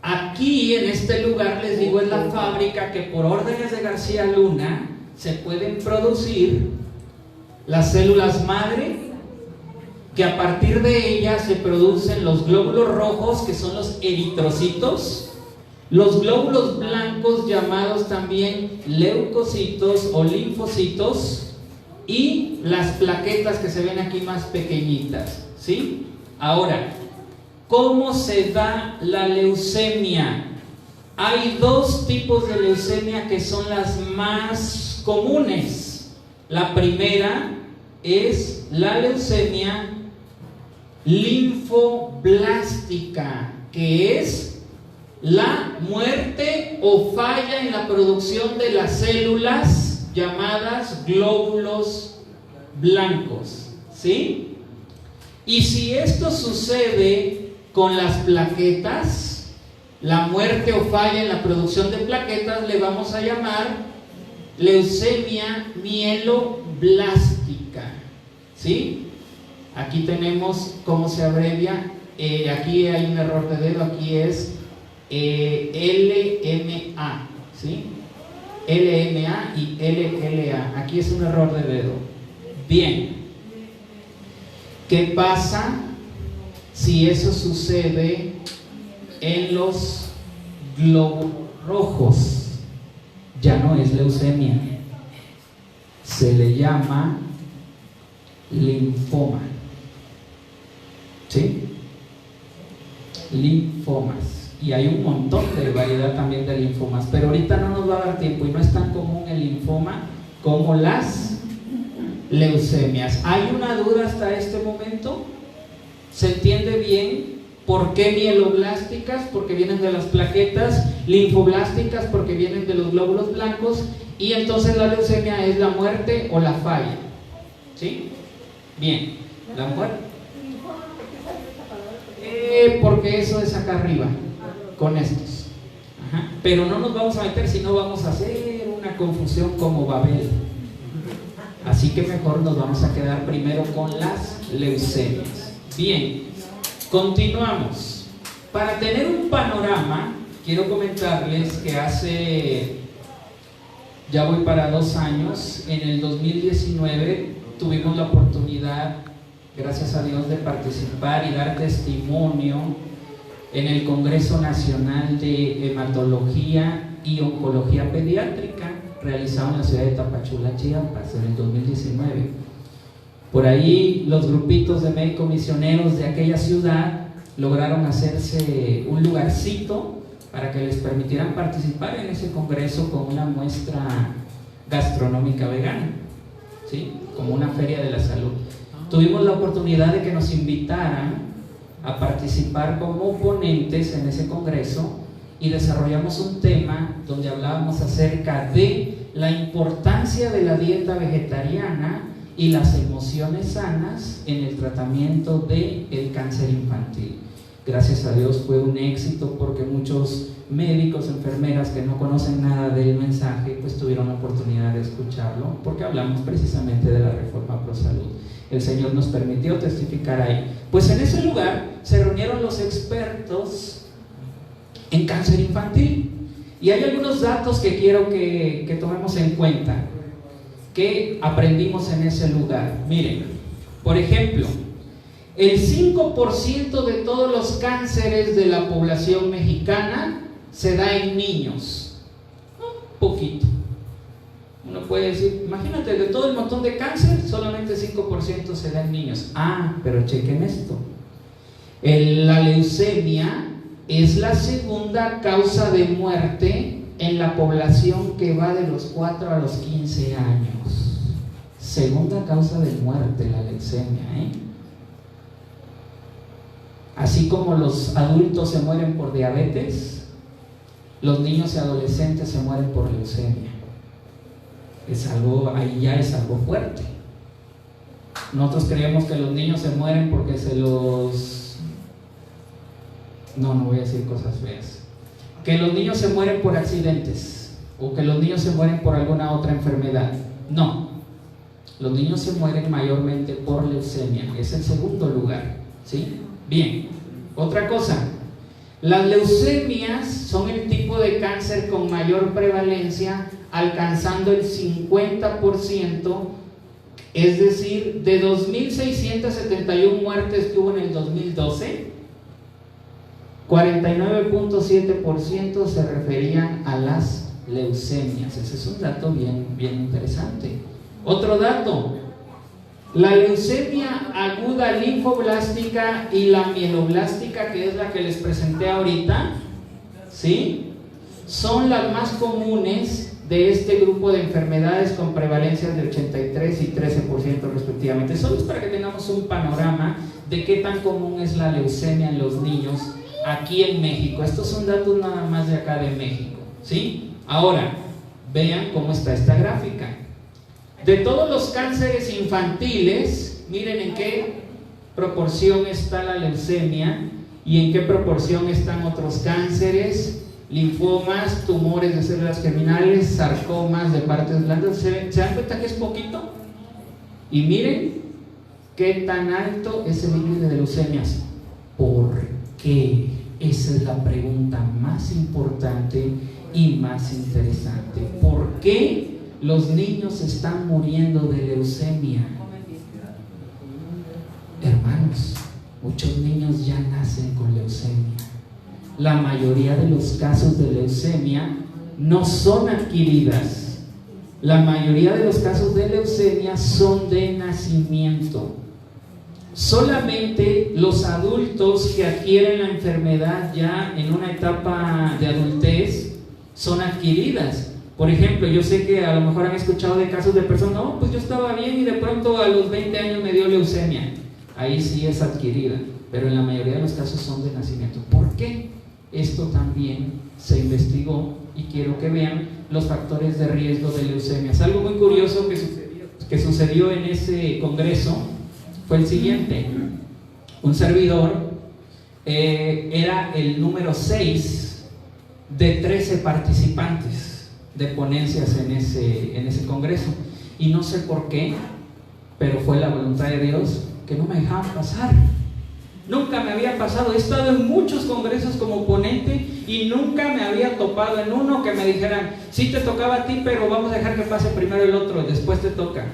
aquí en este lugar, les digo, es la fábrica que por órdenes de García Luna se pueden producir las células madre, que a partir de ellas se producen los glóbulos rojos, que son los eritrocitos, los glóbulos blancos llamados también leucocitos o linfocitos, y las plaquetas que se ven aquí más pequeñitas, ¿sí? Ahora, ¿cómo se da la leucemia? Hay dos tipos de leucemia que son las más comunes. La primera es la leucemia linfoblástica, que es la muerte o falla en la producción de las células llamadas glóbulos blancos, ¿sí? Y si esto sucede con las plaquetas, la muerte o falla en la producción de plaquetas, le vamos a llamar leucemia mieloblástica, ¿sí? Aquí tenemos cómo se abrevia. Aquí hay un error de dedo, aquí es LMA, ¿sí? LMA y LLA. Aquí es un error de dedo. Bien. ¿Qué pasa si eso sucede en los glóbulos rojos? Ya no es leucemia, se le llama linfoma, ¿sí? Linfomas. Y hay un montón de variedad también de linfomas, pero ahorita no nos va a dar tiempo, y no es tan común el linfoma como las leucemias. ¿Hay una duda hasta este momento? ¿Se entiende bien por qué mieloblásticas? Porque vienen de las plaquetas, linfoblásticas porque vienen de los glóbulos blancos, y entonces la leucemia es la muerte o la falla, ¿sí? Bien, la muerte. Porque eso es acá arriba, con estos. Ajá. Pero no nos vamos a meter, si no vamos a hacer una confusión como Babel. Así que mejor nos vamos a quedar primero con las leucemias. Bien, continuamos. Para tener un panorama, quiero comentarles que ya voy para 2 años, en el 2019 tuvimos la oportunidad, gracias a Dios, de participar y dar testimonio en el Congreso Nacional de Hematología y Oncología Pediátrica, realizado en la ciudad de Tapachula, Chiapas, en el 2019. Por ahí los grupitos de médicos misioneros de aquella ciudad lograron hacerse un lugarcito para que les permitieran participar en ese congreso con una muestra gastronómica vegana, ¿sí? Como una feria de la salud. Tuvimos la oportunidad de que nos invitaran a participar como ponentes en ese congreso, y desarrollamos un tema donde hablábamos acerca de la importancia de la dieta vegetariana y las emociones sanas en el tratamiento del cáncer infantil. Gracias a Dios fue un éxito, porque muchos médicos, enfermeras que no conocen nada del mensaje, pues tuvieron la oportunidad de escucharlo, porque hablamos precisamente de la reforma pro salud. El Señor nos permitió testificar ahí. Pues en ese lugar se reunieron los expertos en cáncer infantil, y hay algunos datos que quiero que tomemos en cuenta, que aprendimos en ese lugar. Miren, por ejemplo, el 5% de todos los cánceres de la población mexicana se da en niños. Poquito. Uno puede decir, imagínate, de todo el montón de cáncer, solamente 5% se da en niños. Pero chequen esto. La leucemia es la segunda causa de muerte en la población que va de los 4 a los 15 años. Segunda causa de muerte, la leucemia, Así como los adultos se mueren por diabetes, los niños y adolescentes se mueren por leucemia. Ahí ya es algo fuerte. Nosotros creemos que los niños se mueren porque se los... No voy a decir cosas feas. Que los niños se mueren por accidentes o que los niños se mueren por alguna otra enfermedad. No. Los niños se mueren mayormente por leucemia. Es el segundo lugar. ¿Sí? Bien. Otra cosa. Las leucemias son el tipo de cáncer con mayor prevalencia, alcanzando el 50%, es decir, de 2.671 muertes que hubo en el 2012, 49.7% se referían a las leucemias. Ese es un dato bien interesante. Otro dato: la leucemia aguda linfoblástica y la mieloblástica, que es la que les presenté ahorita, ¿sí?, son las más comunes de este grupo de enfermedades, con prevalencias de 83 y 13% respectivamente. Solo es para que tengamos un panorama de qué tan común es la leucemia en los niños aquí en México. Estos son datos nada más de acá de México, ¿sí? Ahora, vean cómo está esta gráfica. De todos los cánceres infantiles, miren en qué proporción está la leucemia y en qué proporción están otros cánceres, linfomas, tumores de células germinales, sarcomas de partes blandas. ¿Se dan cuenta que es poquito? Y miren qué tan alto es el índice de leucemias. ¿Por qué? Esa es la pregunta más importante y más interesante. ¿Por qué los niños están muriendo de leucemia? Hermanos, muchos niños ya nacen con leucemia. La mayoría de los casos de leucemia no son adquiridas. La mayoría de los casos de leucemia son de nacimiento. Solamente los adultos que adquieren la enfermedad ya en una etapa de adultez son adquiridas. Por ejemplo, yo sé que a lo mejor han escuchado de casos de personas: no, pues yo estaba bien y de pronto a los 20 años me dio leucemia. Ahí sí es adquirida, pero en la mayoría de los casos son de nacimiento. ¿Por qué? Esto también se investigó y quiero que vean los factores de riesgo de leucemias. Algo muy curioso que sucedió en ese congreso fue el siguiente. Un servidor era el número 6 de 13 participantes de ponencias en ese congreso, y no sé por qué, pero fue la voluntad de Dios que no me dejaban pasar. Nunca me había pasado. He estado en muchos congresos como ponente y nunca me había topado en uno que me dijeran: sí te tocaba a ti, pero vamos a dejar que pase primero el otro, después te toca,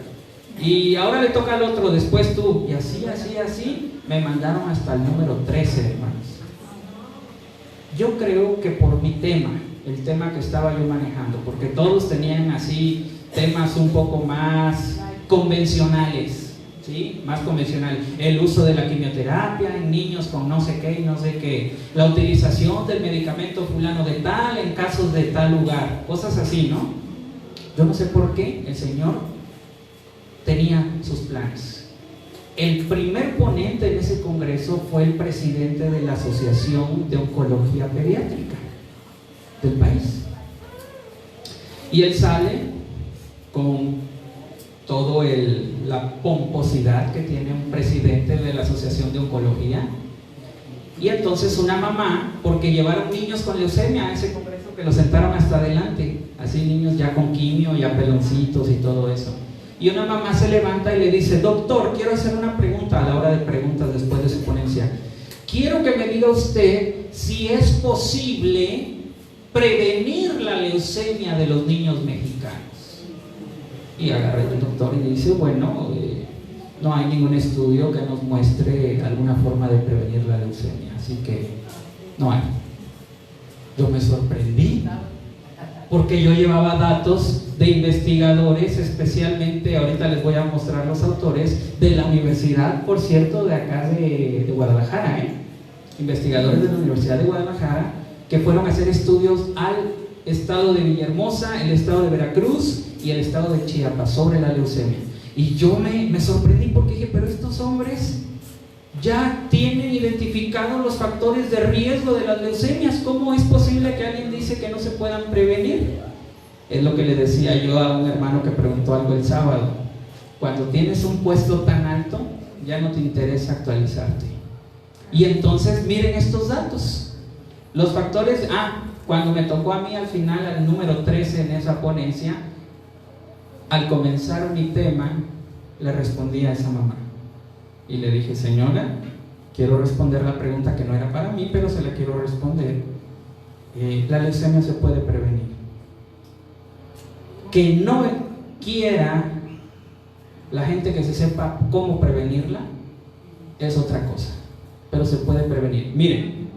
y ahora le toca al otro, después tú, y así me mandaron hasta el número 13, hermanos. Yo creo que por mi tema, el tema que estaba yo manejando, porque todos tenían así temas un poco más convencionales, ¿sí? Más convencional. El uso de la quimioterapia en niños con no sé qué y no sé qué, la utilización del medicamento fulano de tal en casos de tal lugar, cosas así, ¿no? Yo no sé por qué el Señor tenía sus planes. El primer ponente en ese congreso fue el presidente de la Asociación de Oncología Pediátrica del país, y él sale con todo la pomposidad que tiene un presidente de la Asociación de Oncología, y entonces una mamá, porque llevaron niños con leucemia a ese congreso, que los sentaron hasta adelante, así niños ya con quimio, ya peloncitos y todo eso, y una mamá se levanta y le dice: doctor, quiero hacer una pregunta. A la hora de preguntas después de su ponencia, quiero que me diga usted si es posible prevenir la leucemia de los niños mexicanos. Y agarra el doctor y dice: bueno, no hay ningún estudio que nos muestre alguna forma de prevenir la leucemia, así que no hay. Yo me sorprendí, porque yo llevaba datos de investigadores, especialmente, ahorita les voy a mostrar los autores, de la universidad, por cierto, de acá de Guadalajara, investigadores de la Universidad de Guadalajara, que fueron a hacer estudios al estado de Villahermosa, el estado de Veracruz y el estado de Chiapas sobre la leucemia. Y yo me sorprendí, porque dije: pero estos hombres ya tienen identificados los factores de riesgo de las leucemias. ¿Cómo es posible que alguien dice que no se puedan prevenir? Es lo que le decía yo a un hermano que preguntó algo el sábado. Cuando tienes un puesto tan alto, ya no te interesa actualizarte. Y entonces miren estos datos. Los factores, cuando me tocó a mí al final, al número 13 en esa ponencia, al comenzar mi tema, le respondí a esa mamá. Y le dije, señora, quiero responder la pregunta que no era para mí, pero se la quiero responder. La leucemia se puede prevenir. Que no quiera la gente que se sepa cómo prevenirla es otra cosa, pero se puede prevenir. Miren,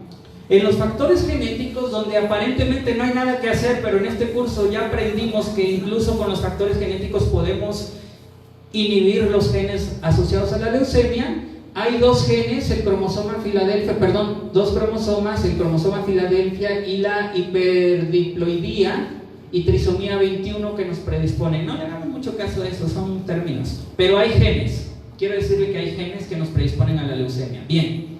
en los factores genéticos, donde aparentemente no hay nada que hacer, pero en este curso ya aprendimos que incluso con los factores genéticos podemos inhibir los genes asociados a la leucemia. Hay dos genes, el cromosoma Filadelfia, dos cromosomas, el cromosoma Filadelfia y la hiperdiploidía y trisomía 21 que nos predisponen. No le hagamos mucho caso a eso, son términos, pero hay genes. Quiero decirle que hay genes que nos predisponen a la leucemia. Bien,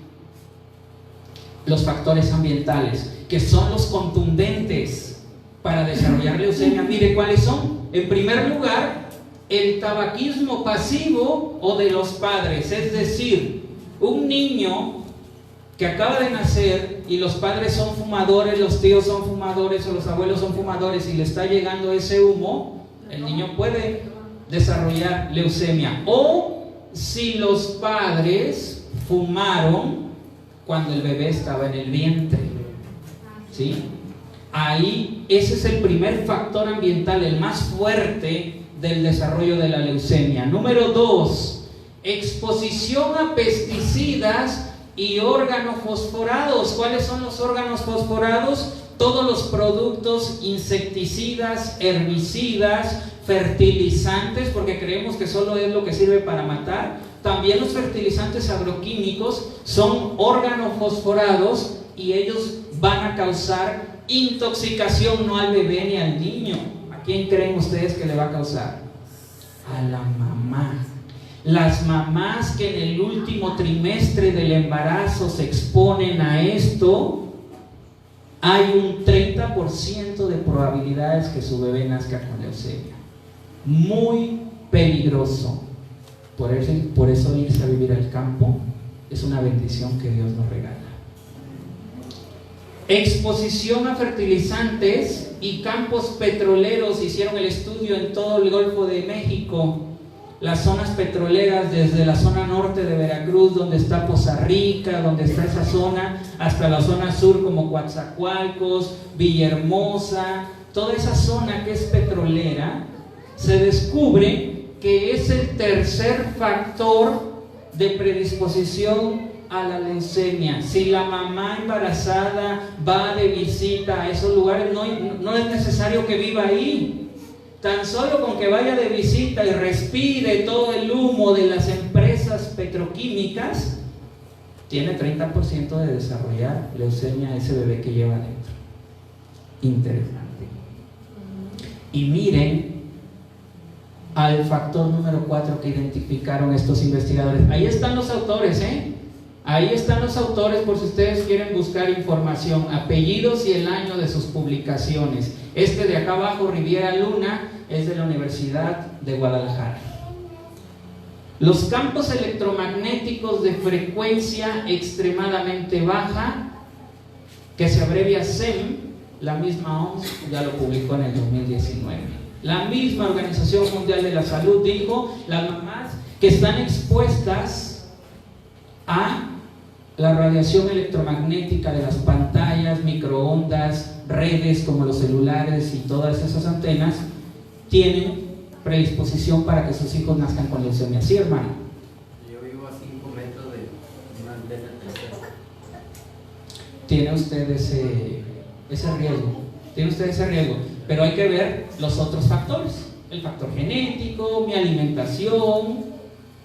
los factores ambientales, que son los contundentes para desarrollar leucemia, mire cuáles son. En primer lugar, el tabaquismo pasivo o de los padres, es decir, un niño que acaba de nacer y los padres son fumadores, los tíos son fumadores o los abuelos son fumadores y le está llegando ese humo, el niño puede desarrollar leucemia. O si los padres fumaron cuando el bebé estaba en el vientre, ¿sí? Ahí ese es el primer factor ambiental, el más fuerte del desarrollo de la leucemia. Número 2, exposición a pesticidas y órganos fosforados. ¿Cuáles son los órganos fosforados? Todos los productos insecticidas, herbicidas, fertilizantes, porque creemos que solo es lo que sirve para matar. También los fertilizantes agroquímicos son órganos fosforados y ellos van a causar intoxicación, no al bebé ni al niño. ¿A quién creen ustedes que le va a causar? A la mamá. Las mamás que en el último trimestre del embarazo se exponen a esto, hay un 30% de probabilidades que su bebé nazca con leucemia. Muy peligroso. Por eso irse a vivir al campo es una bendición que Dios nos regala. Exposición a fertilizantes y campos petroleros. Hicieron el estudio en todo el Golfo de México, las zonas petroleras, desde la zona norte de Veracruz, donde está Poza Rica, donde está esa zona, hasta la zona sur como Coatzacoalcos, Villahermosa, toda esa zona que es petrolera. Se descubre que es el tercer factor de predisposición a la leucemia. Si la mamá embarazada va de visita a esos lugares, no es necesario que viva ahí. Tan solo con que vaya de visita y respire todo el humo de las empresas petroquímicas, tiene 30% de desarrollar leucemia ese bebé que lleva dentro. Interesante. Y miren al factor número 4 que identificaron estos investigadores. Ahí están los autores, Ahí están los autores por si ustedes quieren buscar información, apellidos y el año de sus publicaciones. Este de acá abajo, Riviera Luna, es de la Universidad de Guadalajara. Los campos electromagnéticos de frecuencia extremadamente baja, que se abrevia SEM, la misma OMS ya lo publicó en el 2019. La misma Organización Mundial de la Salud dijo, las mamás que están expuestas a la radiación electromagnética de las pantallas, microondas, redes como los celulares y todas esas antenas, tienen predisposición para que sus hijos nazcan con leucemia. ¿Sí, hermano? Yo vivo a 5 metros de una antena tercera. Tiene usted ese riesgo. Tiene usted ese riesgo. Pero hay que ver los otros factores. El factor genético, mi alimentación,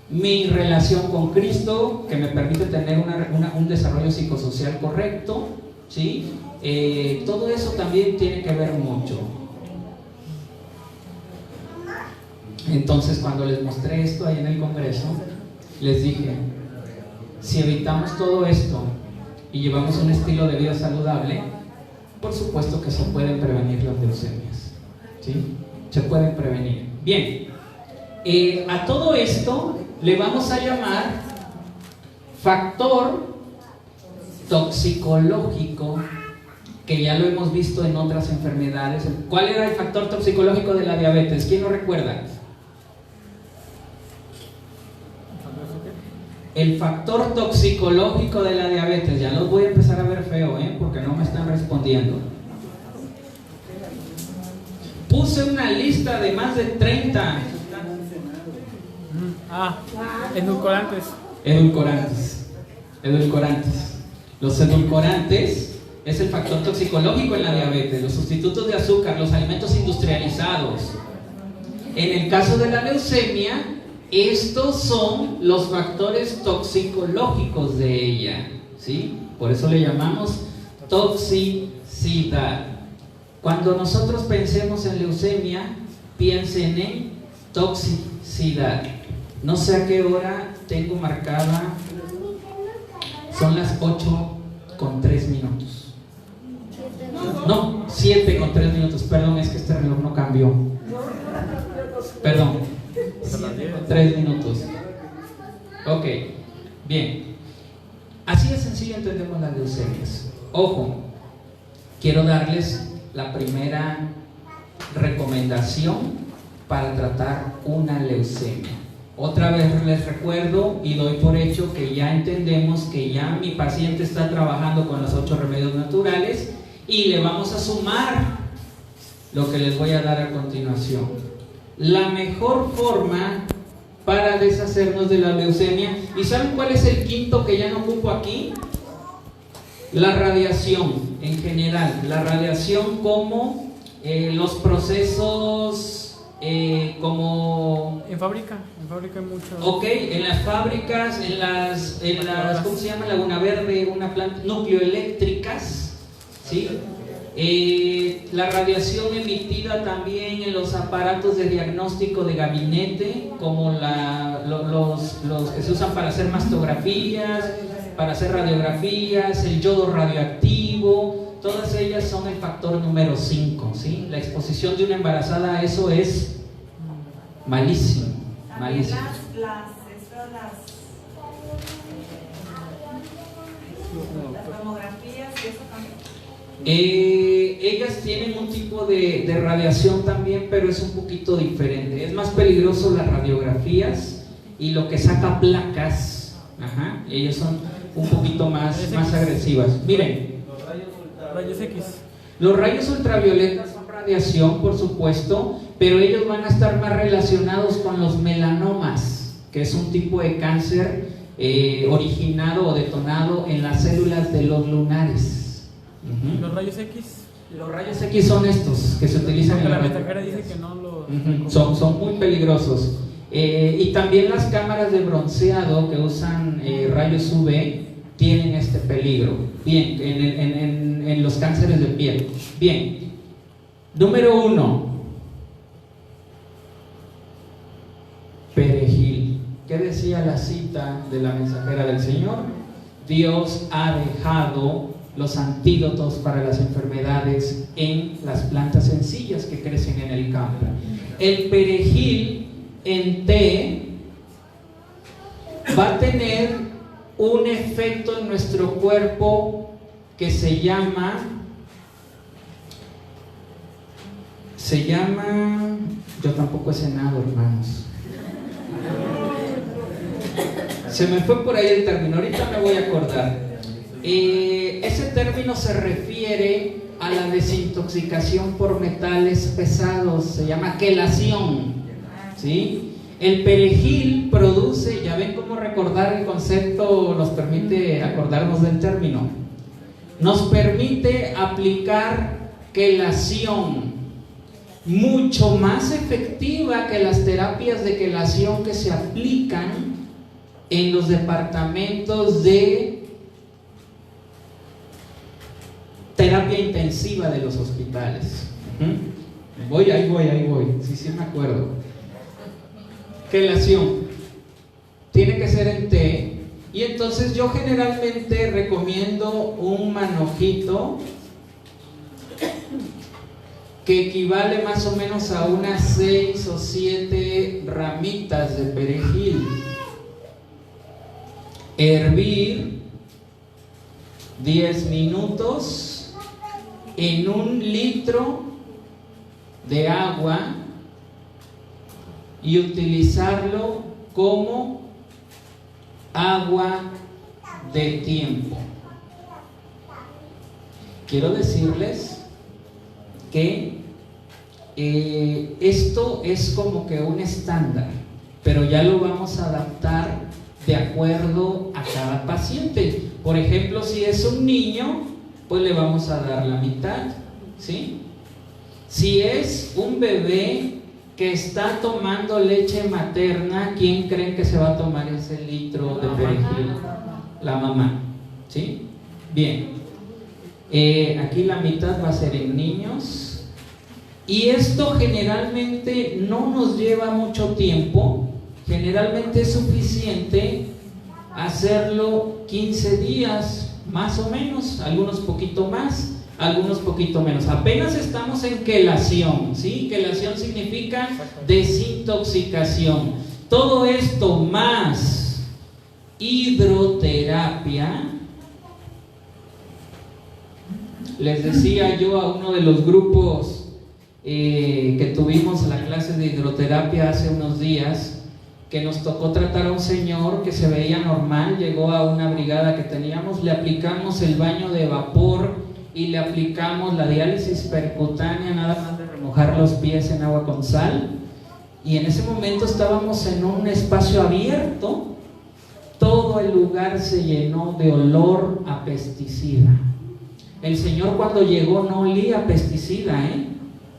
mi relación con Cristo, que me permite tener un desarrollo psicosocial correcto, ¿sí? Todo eso también tiene que ver mucho. Entonces, cuando les mostré esto ahí en el Congreso, les dije, si evitamos todo esto y llevamos un estilo de vida saludable, por supuesto que se pueden prevenir las leucemias, ¿sí? Se pueden prevenir. Bien, A todo esto le vamos a llamar factor toxicológico, que ya lo hemos visto en otras enfermedades. ¿Cuál era el factor toxicológico de la diabetes? ¿Quién lo recuerda? El factor toxicológico de la diabetes, ya los voy a empezar a ver feo, porque no me están respondiendo. Puse una lista de más de 30. Edulcorantes. Edulcorantes. Los edulcorantes es el factor toxicológico en la diabetes, los sustitutos de azúcar, los alimentos industrializados. En el caso de la leucemia, estos son los factores toxicológicos de ella, ¿sí? Por eso le llamamos toxicidad. Cuando nosotros pensemos en leucemia, piensen en toxicidad. No sé a qué hora tengo marcada. Son las 8:03. No, 7:03. Perdón, es que este reloj no cambió. Perdón. 7:03. Ok, bien. Así de sencillo entendemos las leucemias. Ojo, quiero darles la primera recomendación para tratar una leucemia. Otra vez les recuerdo y doy por hecho que ya entendemos que ya mi paciente está trabajando con los 8 remedios naturales y le vamos a sumar lo que les voy a dar a continuación. La mejor forma para deshacernos de la leucemia, ¿y saben cuál es el quinto que ya no ocupo aquí? La radiación en general. La radiación como los procesos como... En fábrica hay mucho. Ok, en las fábricas, en las ¿cómo se llama? Laguna Verde, una planta nucleoeléctricas, ¿sí? La radiación emitida también en los aparatos de diagnóstico de gabinete, como los que se usan para hacer mastografías, para hacer radiografías, el yodo radioactivo. Todas ellas son el factor número 5, ¿sí? La exposición de una embarazada a eso es malísimo, malísimo. Las tomografías y eso también. Ellas tienen un tipo de radiación también, pero es un poquito diferente. Es más peligroso las radiografías y lo que saca placas. Ajá, ellas son un poquito más agresivas. Miren. Rayos X. Los rayos ultravioletas son radiación, por supuesto, pero ellos van a estar más relacionados con los melanomas, que es un tipo de cáncer originado o detonado en las células de los lunares. ¿Los rayos X? Los rayos X son estos que se utilizan en la mensajera dice que no los... son muy peligrosos. Y también las cámaras de bronceado que usan rayos UV tienen este peligro. Bien, en los cánceres de piel. Bien, número 1, perejil. ¿Qué decía la cita de la mensajera del Señor? Dios ha dejado los antídotos para las enfermedades en las plantas sencillas que crecen en el campo. El perejil en té va a tener un efecto en nuestro cuerpo que se llama, yo tampoco he cenado, hermanos. Se me fue por ahí el término, ahorita me voy a acordar. Ese término se refiere a la desintoxicación por metales pesados, se llama quelación, ¿sí? El perejil produce, ya ven cómo recordar el concepto nos permite acordarnos del término. Nos permite aplicar quelación mucho más efectiva que las terapias de quelación que se aplican en los departamentos de terapia intensiva de los hospitales. Ahí voy, sí me acuerdo. Quelación tiene que ser en té, y entonces yo generalmente recomiendo un manojito que equivale más o menos a unas 6 o 7 ramitas de perejil. Hervir 10 minutos en 1 litro de agua y utilizarlo como agua de tiempo. Quiero decirles que esto es como que un estándar, pero ya lo vamos a adaptar de acuerdo a cada paciente. Por ejemplo, si es un niño, pues le vamos a dar la mitad, ¿sí? Si es un bebé que está tomando leche materna, ¿quién creen que se va a tomar ese litro de perejil? La mamá, ¿sí? Bien, aquí la mitad va a ser en niños, y esto generalmente no nos lleva mucho tiempo. Generalmente es suficiente hacerlo 15 días, más o menos, algunos poquito más, algunos poquito menos. Apenas estamos en quelación, ¿sí? Quelación significa desintoxicación. Todo esto más hidroterapia. Les decía yo a uno de los grupos que tuvimos la clase de hidroterapia hace unos días, que nos tocó tratar a un señor que se veía normal. Llegó a una brigada que teníamos, le aplicamos el baño de vapor y le aplicamos la diálisis percutánea, nada más de remojar los pies en agua con sal, y en ese momento estábamos en un espacio abierto. Todo el lugar se llenó de olor a pesticida. El señor cuando llegó no olía a pesticida,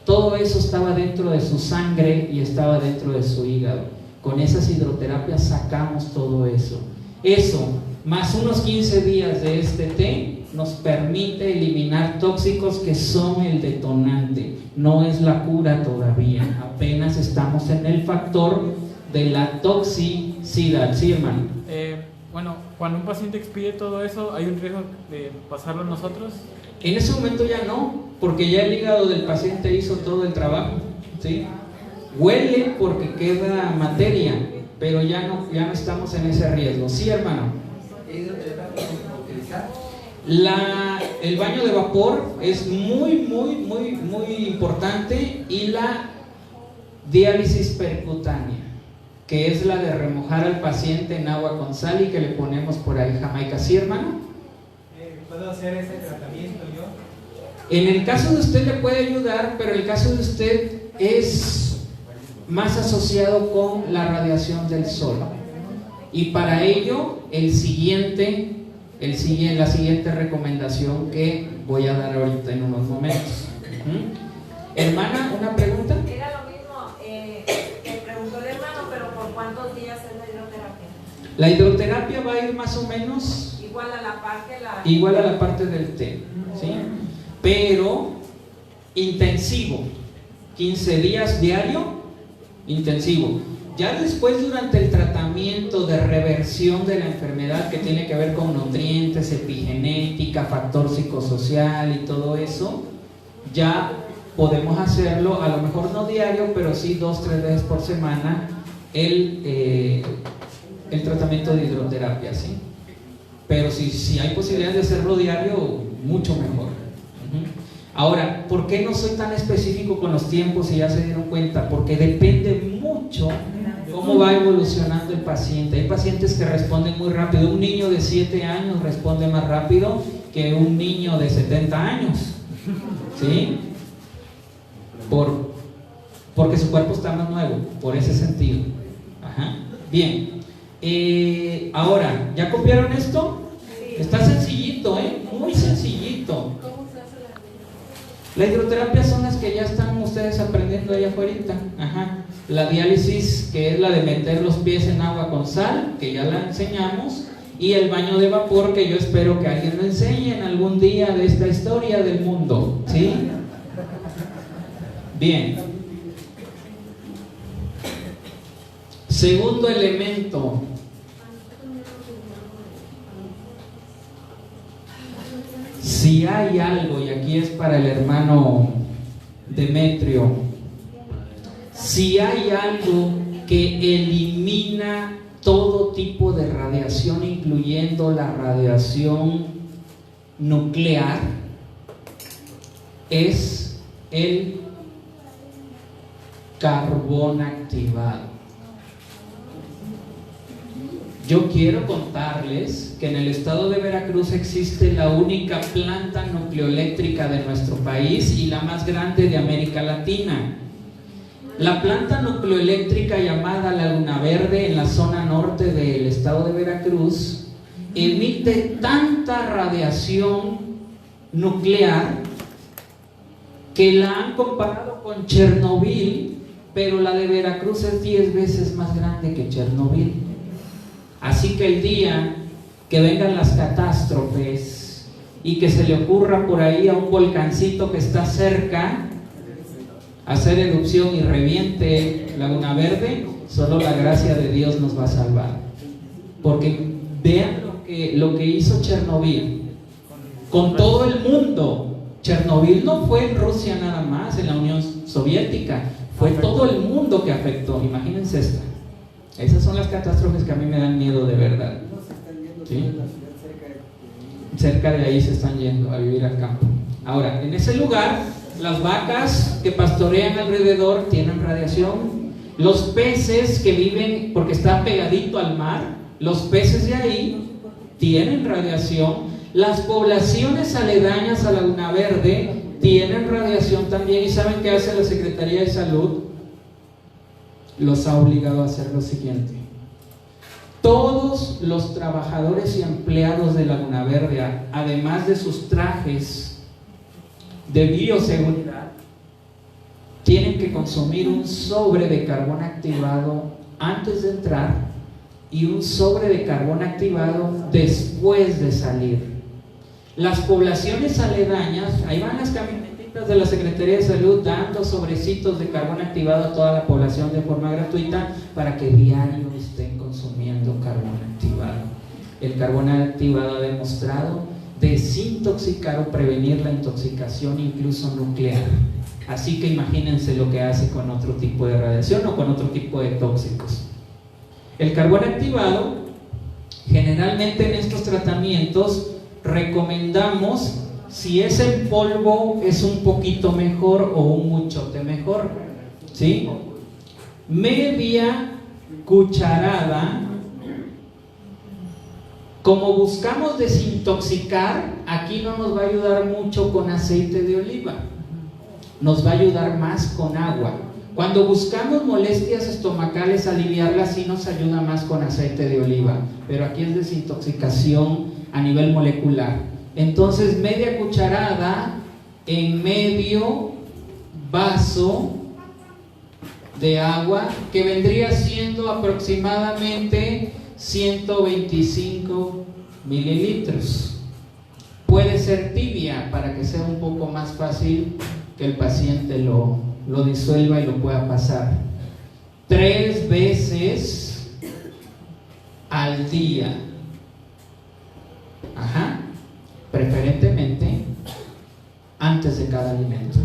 todo eso estaba dentro de su sangre y estaba dentro de su hígado. Con esas hidroterapias sacamos todo eso. Eso, más unos 15 días de este té, nos permite eliminar tóxicos que son el detonante. No es la cura todavía, apenas estamos en el factor de la toxicidad. Sí, hermano. Bueno, cuando un paciente expide todo eso, ¿hay un riesgo de pasarlo a nosotros? En ese momento ya no, porque ya el hígado del paciente hizo todo el trabajo, ¿sí? Huele porque queda materia, pero ya no estamos en ese riesgo. Sí, hermano. El baño de vapor es muy importante, y la diálisis percutánea, que es la de remojar al paciente en agua con sal y que le ponemos por ahí jamaica. ¿Sí, hermano? ¿Puedo hacer ese tratamiento yo? En el caso de usted le puede ayudar, pero el caso de usted es más asociado con la radiación del sol, y para ello la siguiente recomendación que voy a dar ahorita en unos momentos. Hermana, ¿una pregunta? Era lo mismo, me preguntó el hermano, pero ¿por cuántos días es la hidroterapia? La hidroterapia va a ir más o menos igual a la parte del té, ¿sí? Pero intensivo, 15 días diario, intensivo. Ya después, durante el tratamiento de reversión de la enfermedad, que tiene que ver con nutrientes, epigenética, factor psicosocial y todo eso, ya podemos hacerlo, a lo mejor no diario, pero sí 2-3 veces por semana, el tratamiento de hidroterapia, ¿sí? Pero si hay posibilidad de hacerlo diario, mucho mejor. Ahora, ¿por qué no soy tan específico con los tiempos, si ya se dieron cuenta? Porque depende mucho cómo va evolucionando el paciente. Hay pacientes que responden muy rápido. Un niño de 7 años responde más rápido que un niño de 70 años, ¿sí? Porque su cuerpo está más nuevo, por ese sentido. Ajá. Bien. Ahora, ¿ya copiaron esto? Está sencillito, muy sencillito. La hidroterapia son las que ya están ustedes aprendiendo ahí afuera. Ajá. La diálisis, que es la de meter los pies en agua con sal, que ya la enseñamos, y el baño de vapor, que yo espero que alguien lo enseñe en algún día de esta historia del mundo, ¿sí? Bien. Segundo elemento. Si hay algo, y aquí es para el hermano Demetrio, si hay algo que elimina todo tipo de radiación, incluyendo la radiación nuclear, es el carbón activado. Yo quiero contarles que en el estado de Veracruz existe la única planta nucleoeléctrica de nuestro país y la más grande de América Latina. La planta nucleoeléctrica llamada Laguna Verde, en la zona norte del estado de Veracruz, emite tanta radiación nuclear que la han comparado con Chernobyl, pero la de Veracruz es 10 veces más grande que Chernobyl. Así que el día que vengan las catástrofes y que se le ocurra por ahí a un volcancito que está cerca hacer erupción y reviente Laguna Verde, solo la gracia de Dios nos va a salvar. Porque vean lo que hizo Chernobyl con todo el mundo. Chernobyl no fue en Rusia nada más, en la Unión Soviética, fue todo el mundo que afectó. Imagínense esta. Esas son las catástrofes que a mí me dan miedo de verdad. ¿Sí? Cerca de ahí se están yendo a vivir al campo. Ahora, en ese lugar, las vacas que pastorean alrededor tienen radiación. Los peces que viven, porque está pegadito al mar, los peces de ahí tienen radiación. Las poblaciones aledañas a Laguna Verde tienen radiación también. ¿Y saben qué hace la Secretaría de Salud? Los ha obligado a hacer lo siguiente: todos los trabajadores y empleados de Laguna Verde, además de sus trajes de bioseguridad, tienen que consumir un sobre de carbón activado antes de entrar y un sobre de carbón activado después de salir. Las poblaciones aledañas, ahí van las camionetitas de la Secretaría de Salud dando sobrecitos de carbón activado a toda la población de forma gratuita para que diario estén consumiendo carbón activado. El carbón activado ha demostrado desintoxicar o prevenir la intoxicación incluso nuclear. Así que imagínense lo que hace con otro tipo de radiación o con otro tipo de tóxicos. El carbón activado, generalmente en estos tratamientos recomendamos, si es en polvo, es un poquito mejor o un muchote mejor, ¿sí? Media cucharada. Como buscamos desintoxicar, aquí no nos va a ayudar mucho con aceite de oliva, nos va a ayudar más con agua. Cuando buscamos molestias estomacales, aliviarlas, sí nos ayuda más con aceite de oliva, pero aquí es desintoxicación a nivel molecular. Entonces, media cucharada en medio vaso de agua, que vendría siendo aproximadamente 125 mililitros. Puede ser tibia para que sea un poco más fácil que el paciente lo disuelva y lo pueda pasar. 3 veces al día. Preferentemente antes de cada alimento,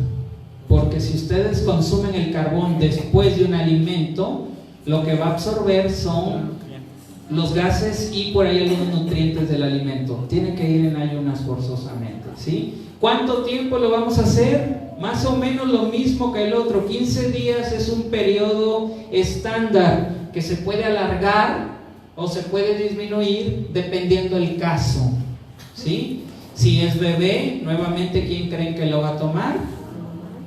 porque si ustedes consumen el carbón después de un alimento, lo que va a absorber son los gases y por ahí algunos nutrientes del alimento. Tiene que ir en ayunas forzosamente, ¿sí? ¿Cuánto tiempo lo vamos a hacer? Más o menos lo mismo que el otro. 15 días es un periodo estándar que se puede alargar o se puede disminuir dependiendo del caso, ¿sí? Si es bebé, nuevamente, ¿quién creen que lo va a tomar?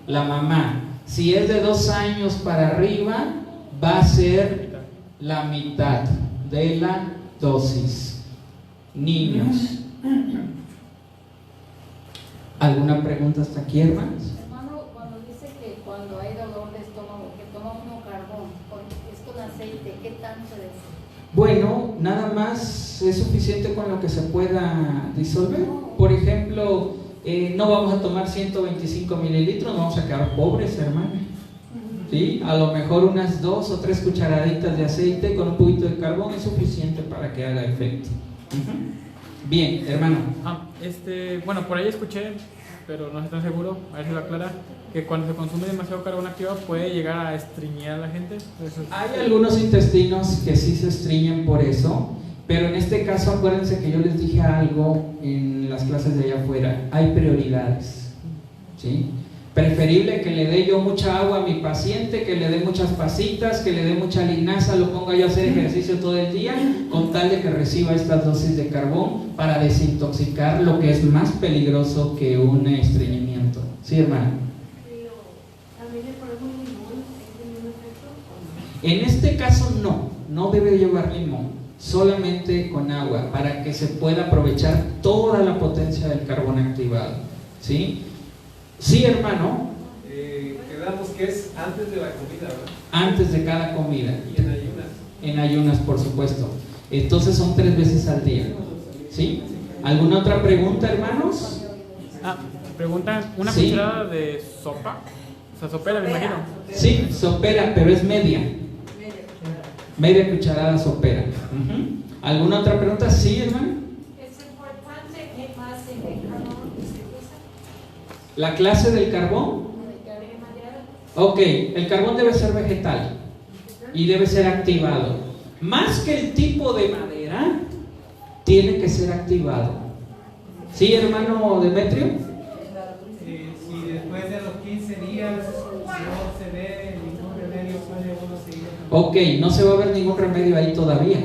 La mamá. Si es de 2 años para arriba, va a ser la mitad de la dosis. Niños. ¿Alguna pregunta hasta aquí, hermanos? Hermano, cuando dice que cuando hay dolor de estómago, que toma uno carbón, es con aceite, ¿qué tanto es? Bueno, nada más es suficiente con lo que se pueda disolver. Por ejemplo, no vamos a tomar 125 mililitros, vamos a quedar pobres, hermano. ¿Sí? A lo mejor unas 2 o 3 cucharaditas de aceite con un poquito de carbón es suficiente para que haga efecto. Bien, hermano. Bueno, por ahí escuché pero no estoy seguro, a ver si lo aclara, que cuando se consume demasiado carbón activado puede llegar a estreñir a la gente. Hay algunos intestinos que sí se estreñen por eso, pero en este caso acuérdense que yo les dije algo en las clases de allá afuera, hay prioridades, ¿sí? Preferible que le dé yo mucha agua a mi paciente, que le dé muchas pasitas, que le dé mucha linaza, lo ponga yo a hacer ejercicio todo el día, con tal de que reciba estas dosis de carbón para desintoxicar lo que es más peligroso que un estreñimiento. ¿Sí, hermano? ¿También le ponemos limón? ¿Es el mismo efecto? En este caso no debe llevar limón, solamente con agua, para que se pueda aprovechar toda la potencia del carbón activado. ¿Sí? Sí, hermano. Quedamos que es antes de la comida, ¿verdad? Antes de cada comida. Y en ayunas. En ayunas, por supuesto. Entonces son 3 veces al día. ¿Sí? ¿Alguna otra pregunta, hermanos? Preguntan, ¿una Sí. cucharada de sopa? O sea, sopera, me imagino. Sí, sopera, pero es media. Media cucharada sopera. ¿Alguna otra pregunta? Sí, hermano. Es importante que más en el carbón se usa. ¿La clase del carbón? Ok, el carbón debe ser vegetal y debe ser activado. Más que el tipo de madera, tiene que ser activado. ¿Sí, hermano Demetrio? Si después de los 15 días no se ve ningún remedio, puede uno seguir. Ok, no se va a ver ningún remedio ahí todavía.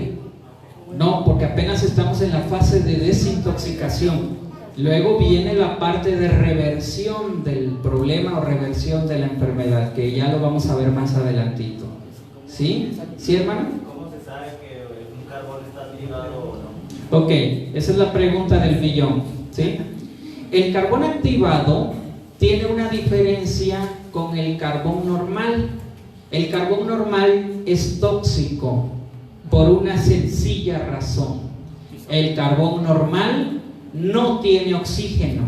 No, porque apenas estamos en la fase de desintoxicación. Luego viene la parte de reversión del problema o reversión de la enfermedad, que ya lo vamos a ver más adelantito. ¿Sí? ¿Sí, hermano? ¿Cómo se sabe que un carbón está activado o no? Ok, esa es la pregunta del millón. ¿Sí? El carbón activado tiene una diferencia con el carbón normal. El carbón normal es tóxico por una sencilla razón. El carbón normal no tiene oxígeno.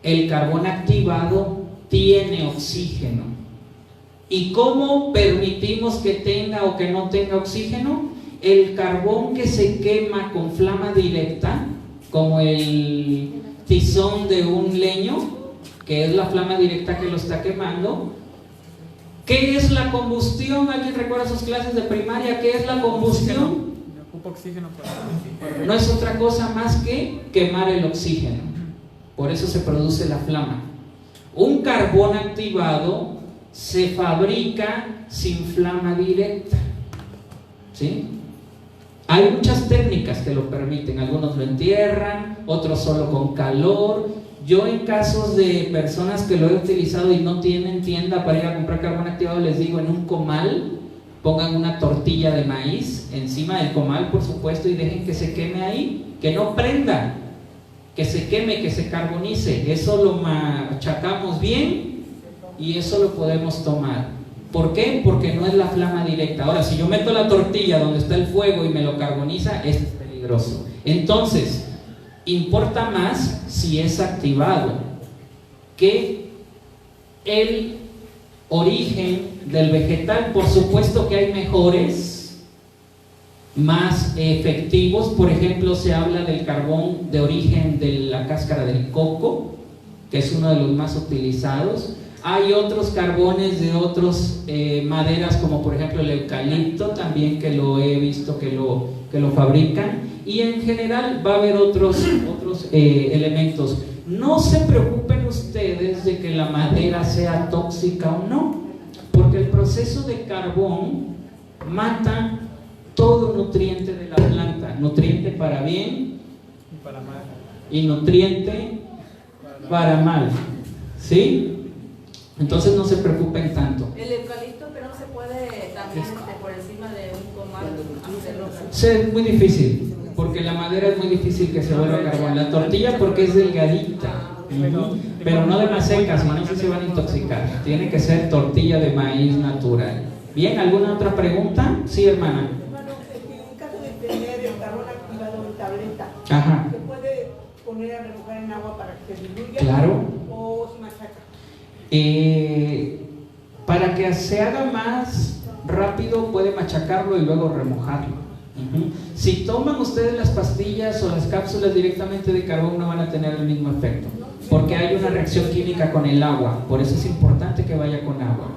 El carbón activado tiene oxígeno. ¿Y cómo permitimos que tenga o que no tenga oxígeno? El carbón que se quema con flama directa, como el tizón de un leño, que es la flama directa que lo está quemando. ¿Qué es la combustión? ¿Alguien recuerda sus clases de primaria? ¿Qué es la combustión? Ocupa oxígeno para... No es otra cosa más que quemar el oxígeno. Por eso se produce la flama. Un carbón activado se fabrica sin flama directa. ¿Sí? Hay muchas técnicas que lo permiten. Algunos lo entierran, otros solo con calor. Yo en casos de personas que lo he utilizado y no tienen tienda para ir a comprar carbón activado, les digo, en un comal pongan una tortilla de maíz encima del comal, por supuesto, y dejen que se queme ahí, que no prenda, que se queme, que se carbonice. Eso lo machacamos bien y eso lo podemos tomar. ¿Por qué? Porque no es la flama directa. Ahora, si yo meto la tortilla donde está el fuego y me lo carboniza, es peligroso. Entonces, importa más si es activado que el origen del vegetal. Por supuesto que hay mejores, más efectivos. Por ejemplo, se habla del carbón de origen de la cáscara del coco, que es uno de los más utilizados. Hay otros carbones de otras maderas, como por ejemplo el eucalipto, también, que lo he visto que lo fabrican. Y en general va a haber otros elementos. No se preocupen ustedes de que la madera sea tóxica o no, porque el proceso de carbón mata todo nutriente de la planta, nutriente para bien Y para mal. y nutriente para mal. ¿Sí? Entonces no se preocupen tanto. El eucalipto, pero no se puede también por encima de un comal hacerlo. Sí, es muy difícil, porque la madera es muy difícil que se vuelva carbón. La tortilla porque es delgadita, pero no de más seca, si no se van a intoxicar. Tiene que ser tortilla de maíz natural. Bien, ¿alguna otra pregunta? Sí, hermana. Hermano, en caso de tener el carbón activado en tableta, Ajá. ¿se puede poner a remojar en agua para que se diluya? Claro. ¿O se machaca? Para que se haga más rápido, puede machacarlo y luego remojarlo. Si toman ustedes las pastillas o las cápsulas directamente de carbón, no van a tener el mismo efecto. porque hay una reacción química con el agua, por eso es importante que vaya con agua.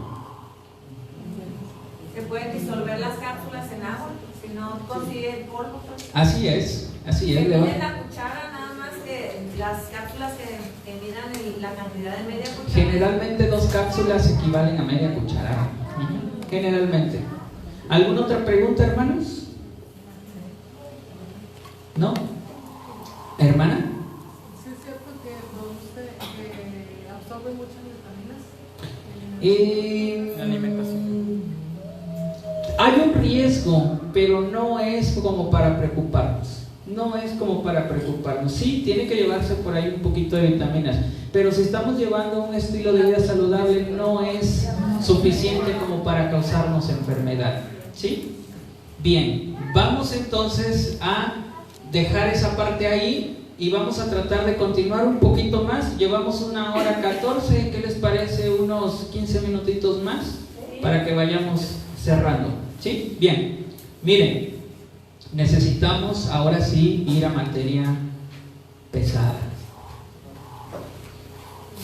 ¿Se pueden disolver las cápsulas en agua? Si no consigue el polvo. Pues. Así es. Se pide la cuchara, nada más que las cápsulas que midan la cantidad de media cuchara. Generalmente 2 cápsulas equivalen a media cucharada. Generalmente. ¿Alguna otra pregunta, hermanos? ¿No? ¿Hermana? ¿Sí es cierto que produce, absorbe muchas vitaminas? Alimentación. Hay un riesgo, pero no es como para preocuparnos. No es como para preocuparnos. Sí, tiene que llevarse por ahí un poquito de vitaminas, pero si estamos llevando un estilo de vida saludable, no es suficiente como para causarnos enfermedad. ¿Sí? Bien, vamos entonces a dejar esa parte ahí y vamos a tratar de continuar un poquito más. Llevamos 1:14, ¿qué les parece? Unos 15 minutitos más para que vayamos cerrando. ¿Sí? Bien, miren, necesitamos ahora sí ir a materia pesada.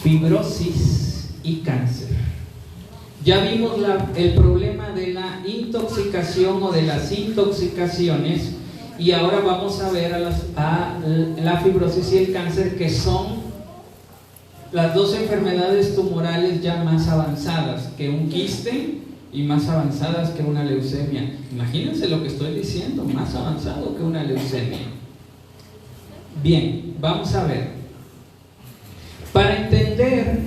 Fibrosis y cáncer. Ya vimos el problema de la intoxicación o de las intoxicaciones, y ahora vamos a ver a la fibrosis y el cáncer, que son las 2 enfermedades tumorales ya más avanzadas que un quiste y más avanzadas que una leucemia. Imagínense lo que estoy diciendo, más avanzado que una leucemia. Bien, vamos a ver. Para entender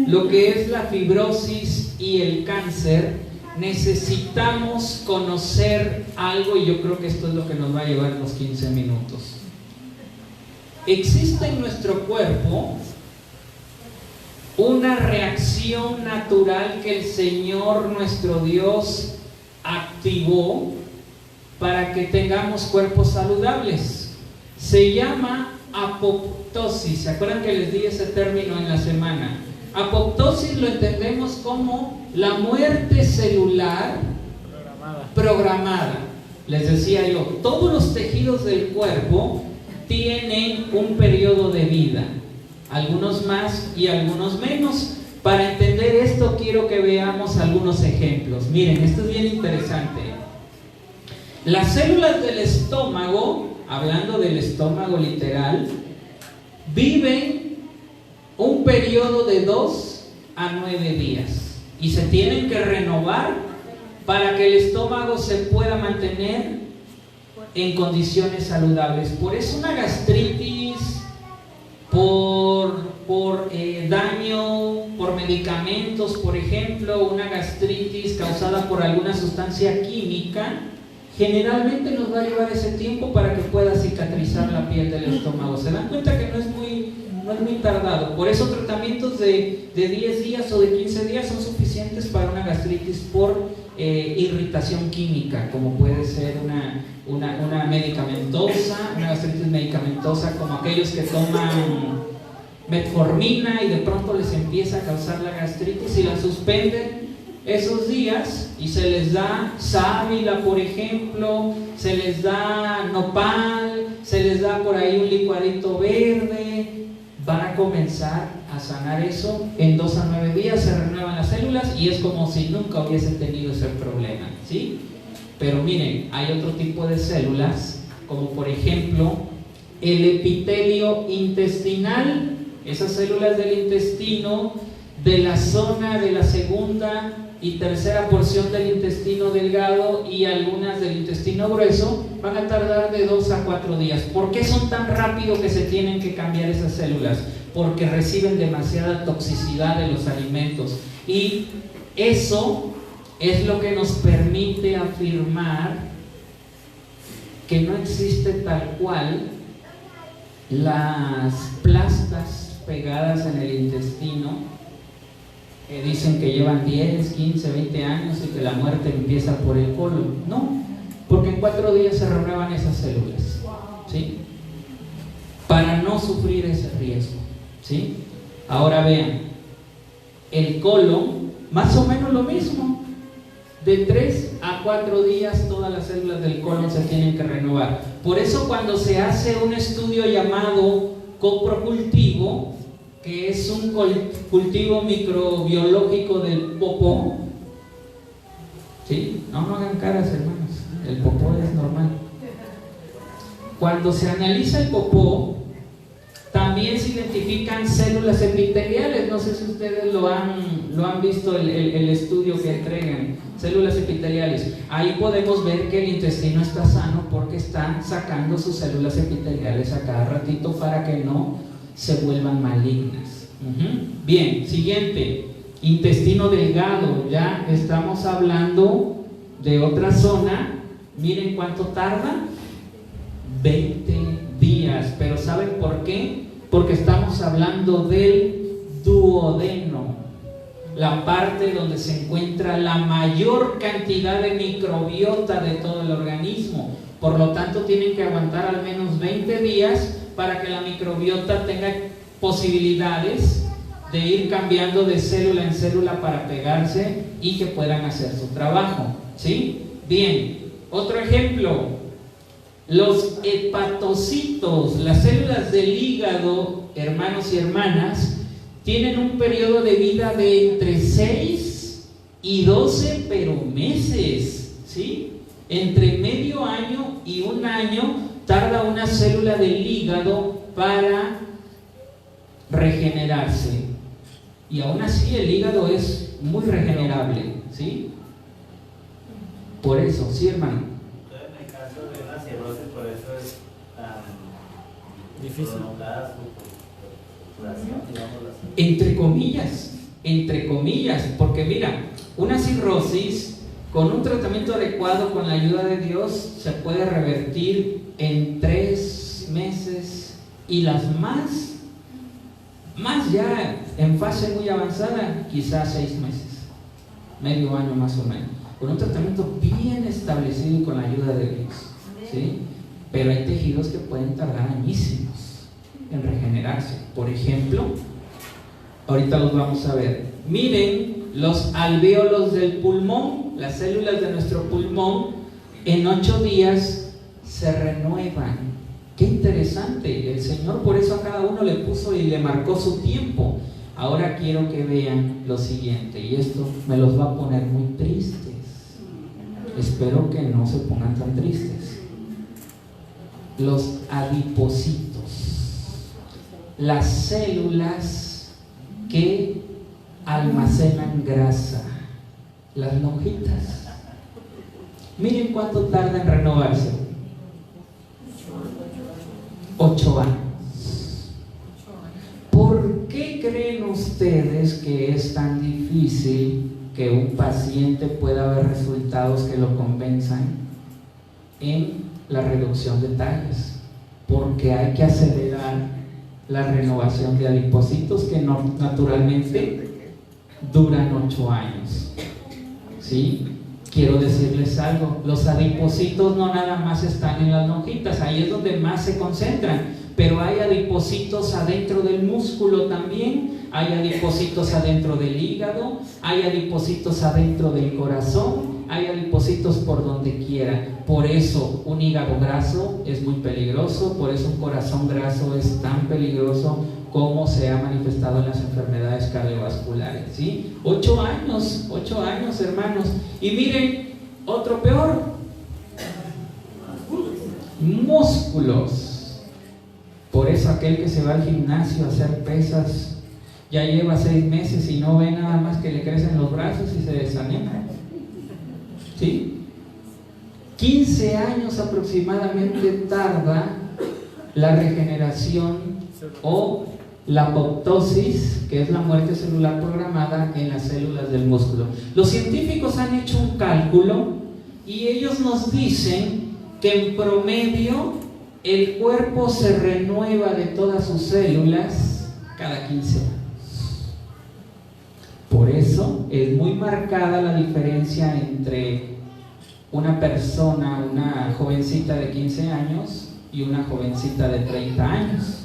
lo que es la fibrosis y el cáncer, necesitamos conocer algo, y yo creo que esto es lo que nos va a llevar los 15 minutos. Existe en nuestro cuerpo una reacción natural que el Señor nuestro Dios activó para que tengamos cuerpos saludables. Se llama apoptosis. ¿Se acuerdan que les di ese término en la semana? Apoptosis lo entendemos como la muerte celular programada. Les decía yo, todos los tejidos del cuerpo tienen un periodo de vida, algunos más y algunos menos. Para entender esto quiero que veamos algunos ejemplos. Miren, esto es bien interesante. Las células del estómago, hablando del estómago literal, viven un periodo de 2 a 9 días y se tienen que renovar para que el estómago se pueda mantener en condiciones saludables. Por eso una gastritis, por daño, por medicamentos, por ejemplo, una gastritis causada por alguna sustancia química, generalmente nos va a llevar ese tiempo para que pueda cicatrizar la piel del estómago. ¿Se dan cuenta que no es muy tardado? Por eso tratamientos de 10 días o de 15 días son suficientes para una gastritis por irritación química, como puede ser una medicamentosa, una gastritis medicamentosa, como aquellos que toman metformina y de pronto les empieza a causar la gastritis y la suspenden esos días y se les da sábila, por ejemplo, se les da nopal, se les da por ahí un licuadito verde. Van a comenzar a sanar eso. En 2 a 9 días se renuevan las células y es como si nunca hubiesen tenido ese problema, ¿sí? Pero miren, hay otro tipo de células, como por ejemplo el epitelio intestinal, esas células del intestino, de la zona de la segunda y tercera porción del intestino delgado y algunas del intestino grueso, van a tardar de 2 a 4 días. ¿Por qué son tan rápido que se tienen que cambiar esas células? Porque reciben demasiada toxicidad de los alimentos, y eso es lo que nos permite afirmar que no existe tal cual las plastas pegadas en el intestino, que dicen que llevan 10, 15, 20 años y que la muerte empieza por el colon. No, porque en 4 días se renuevan esas células, ¿sí? Para no sufrir ese riesgo, ¿sí? Ahora vean, el colon, más o menos lo mismo. De 3 a 4 días todas las células del colon se tienen que renovar. Por eso cuando se hace un estudio llamado coprocultivo, que es un cultivo microbiológico del popó. ¿Sí? No hagan caras, hermanos. El popó es normal. Cuando se analiza el popó, también se identifican células epiteliales. No sé si ustedes lo han visto, el estudio que entregan. Células epiteliales. Ahí podemos ver que el intestino está sano porque están sacando sus células epiteliales a cada ratito para que no se vuelvan malignas. Bien, siguiente. Intestino delgado. Ya estamos hablando de otra zona. Miren cuánto tarda. 20 días. Pero ¿saben por qué? Porque estamos hablando del duodeno, la parte donde se encuentra la mayor cantidad de microbiota de todo el organismo. Por lo tanto, tienen que aguantar al menos 20 días para que la microbiota tenga posibilidades de ir cambiando de célula en célula para pegarse y que puedan hacer su trabajo. ¿Sí? Bien, otro ejemplo. Los hepatocitos, las células del hígado, hermanos y hermanas, tienen un periodo de vida de entre 6 y 12 meses, ¿sí? Entre medio año y un año tarda una célula del hígado para regenerarse. Y aún así el hígado es muy regenerable, ¿sí? Por eso, sí, hermano. Por eso es tan difícil. prolongada su curación, Entre comillas, porque mira, una cirrosis con un tratamiento adecuado, con la ayuda de Dios, se puede revertir en 3 meses, y las más ya en fase muy avanzada, quizás 6 meses, medio año más o menos, con un tratamiento bien establecido y con la ayuda de Dios, ¿sí? Pero hay tejidos que pueden tardar añísimos en regenerarse. Por ejemplo, ahorita los vamos a ver. Miren los alvéolos del pulmón, las células de nuestro pulmón, en 8 días se renuevan. Qué interesante. El Señor por eso a cada uno le puso y le marcó su tiempo. Ahora quiero que vean lo siguiente, y esto me los va a poner muy tristes. Espero que no se pongan tan tristes. Los adipocitos, las células que almacenan grasa, las lonjitas. Miren cuánto tarda en renovarse. 8 años. ¿Por qué creen ustedes que es tan difícil que un paciente pueda ver resultados que lo convenzan en la reducción de tallas? Porque hay que acelerar la renovación de adipocitos que naturalmente duran 8 años. ¿Sí? Quiero decirles algo, los adipocitos no nada más están en las lonjitas, ahí es donde más se concentran, pero hay adipocitos adentro del músculo también, hay adipocitos adentro del hígado, hay adipocitos adentro del corazón, hay adipocitos por donde quiera. Por eso un hígado graso es muy peligroso, por eso un corazón graso es tan peligroso como se ha manifestado en las enfermedades cardiovasculares, ¿sí? 8 años, hermanos. Y miren, otro peor, músculos. Por eso aquel que se va al gimnasio a hacer pesas ya lleva 6 meses y no ve nada más que le crecen los brazos y se desanima, ¿sí? 15 años aproximadamente tarda la regeneración o la apoptosis, que es la muerte celular programada en las células del músculo. Los científicos han hecho un cálculo y ellos nos dicen que en promedio el cuerpo se renueva de todas sus células cada 15 años. Por eso es muy marcada la diferencia entre una persona, una jovencita de 15 años y una jovencita de 30 años.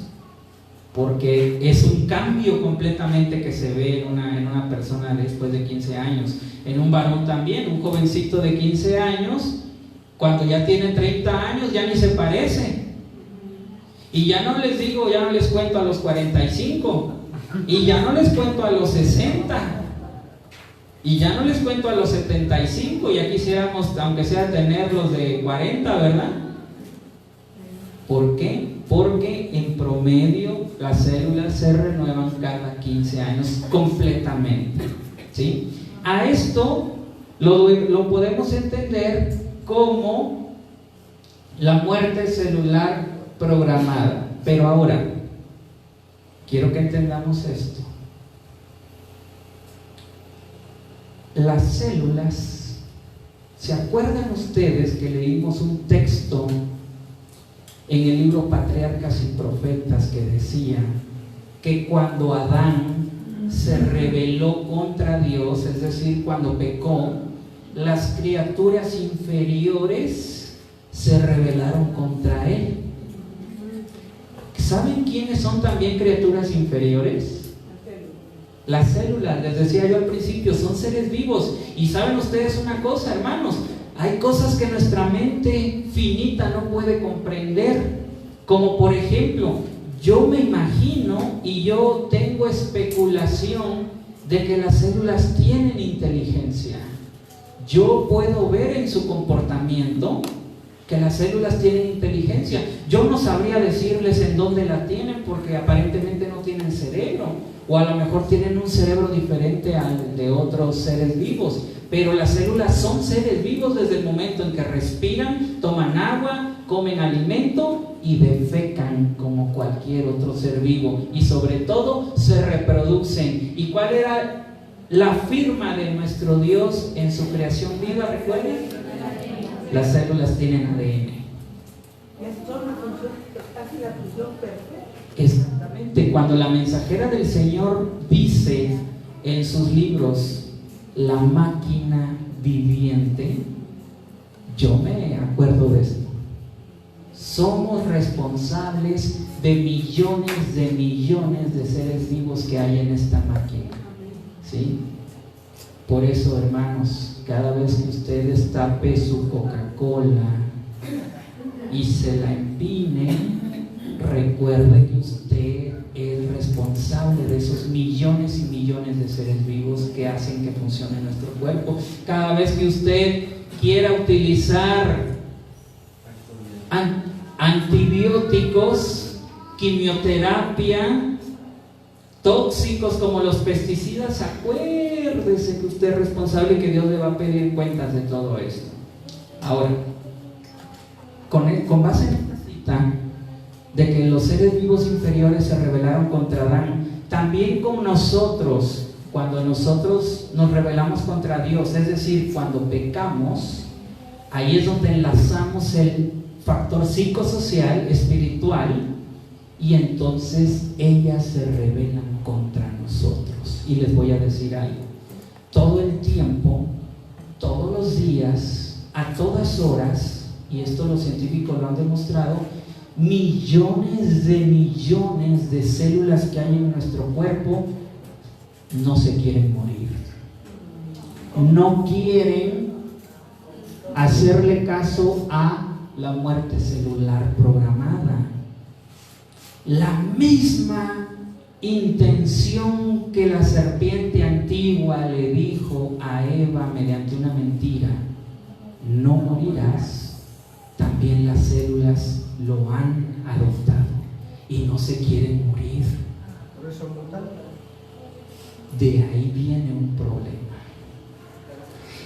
Porque es un cambio completamente que se ve en una persona después de 15 años. En un varón también, un jovencito de 15 años, cuando ya tiene 30 años ya ni se parece. Y ya no les digo, ya no les cuento a los 45, Y ya no les cuento a los 60. Y ya no les cuento a los 75. Ya quisiéramos, aunque sea, tenerlos de 40, ¿verdad? ¿Por qué? Porque en promedio las células se renuevan cada 15 años completamente, ¿sí? A esto lo podemos entender como la muerte celular programada. Pero ahora, quiero que entendamos esto. Las células, ¿se acuerdan ustedes que leímos un texto en el libro Patriarcas y Profetas que decía que cuando Adán se rebeló contra Dios, es decir, cuando pecó, las criaturas inferiores se rebelaron contra él? ¿Saben quiénes son también criaturas inferiores? Las células, les decía yo al principio, son seres vivos. Y saben ustedes una cosa, hermanos, hay cosas que nuestra mente finita no puede comprender, como por ejemplo, yo me imagino y yo tengo especulación de que las células tienen inteligencia. Yo puedo ver en su comportamiento que las células tienen inteligencia. Yo no sabría decirles en dónde la tienen, porque aparentemente no tienen cerebro, o a lo mejor tienen un cerebro diferente al de otros seres vivos. Pero las células son seres vivos desde el momento en que respiran, toman agua, comen alimento y defecan como cualquier otro ser vivo. Y sobre todo se reproducen. ¿Y cuál era la firma de nuestro Dios en su creación viva? ¿Recuerden? Las células tienen ADN. Casi la función perfecta. Exactamente. Cuando la mensajera del Señor dice en sus libros la máquina viviente, yo me acuerdo de esto. Somos responsables de millones de seres vivos que hay en esta máquina, ¿sí? Por eso, hermanos, cada vez que usted destape su Coca-Cola y se la empine, recuerde que usted es responsable de esos millones y millones de seres vivos que hacen que funcione nuestro cuerpo. Cada vez que usted quiera utilizar antibióticos, quimioterapia, tóxicos como los pesticidas, acuérdese que usted es responsable y que Dios le va a pedir cuentas de todo esto. Ahora, con base en esta cita de que los seres vivos inferiores se rebelaron contra Adán, también con nosotros, cuando nosotros nos rebelamos contra Dios, es decir, cuando pecamos, ahí es donde enlazamos el factor psicosocial, espiritual, y entonces ellas se rebelan contra nosotros. Y les voy a decir algo: todo el tiempo, todos los días, a todas horas, y esto los científicos lo han demostrado, millones de células que hay en nuestro cuerpo no se quieren morir, no quieren hacerle caso a la muerte celular programada. La misma intención que la serpiente antigua le dijo a Eva mediante una mentira, no morirás, también las células lo han adoptado y no se quieren morir. Por eso mutan. De ahí viene un problema.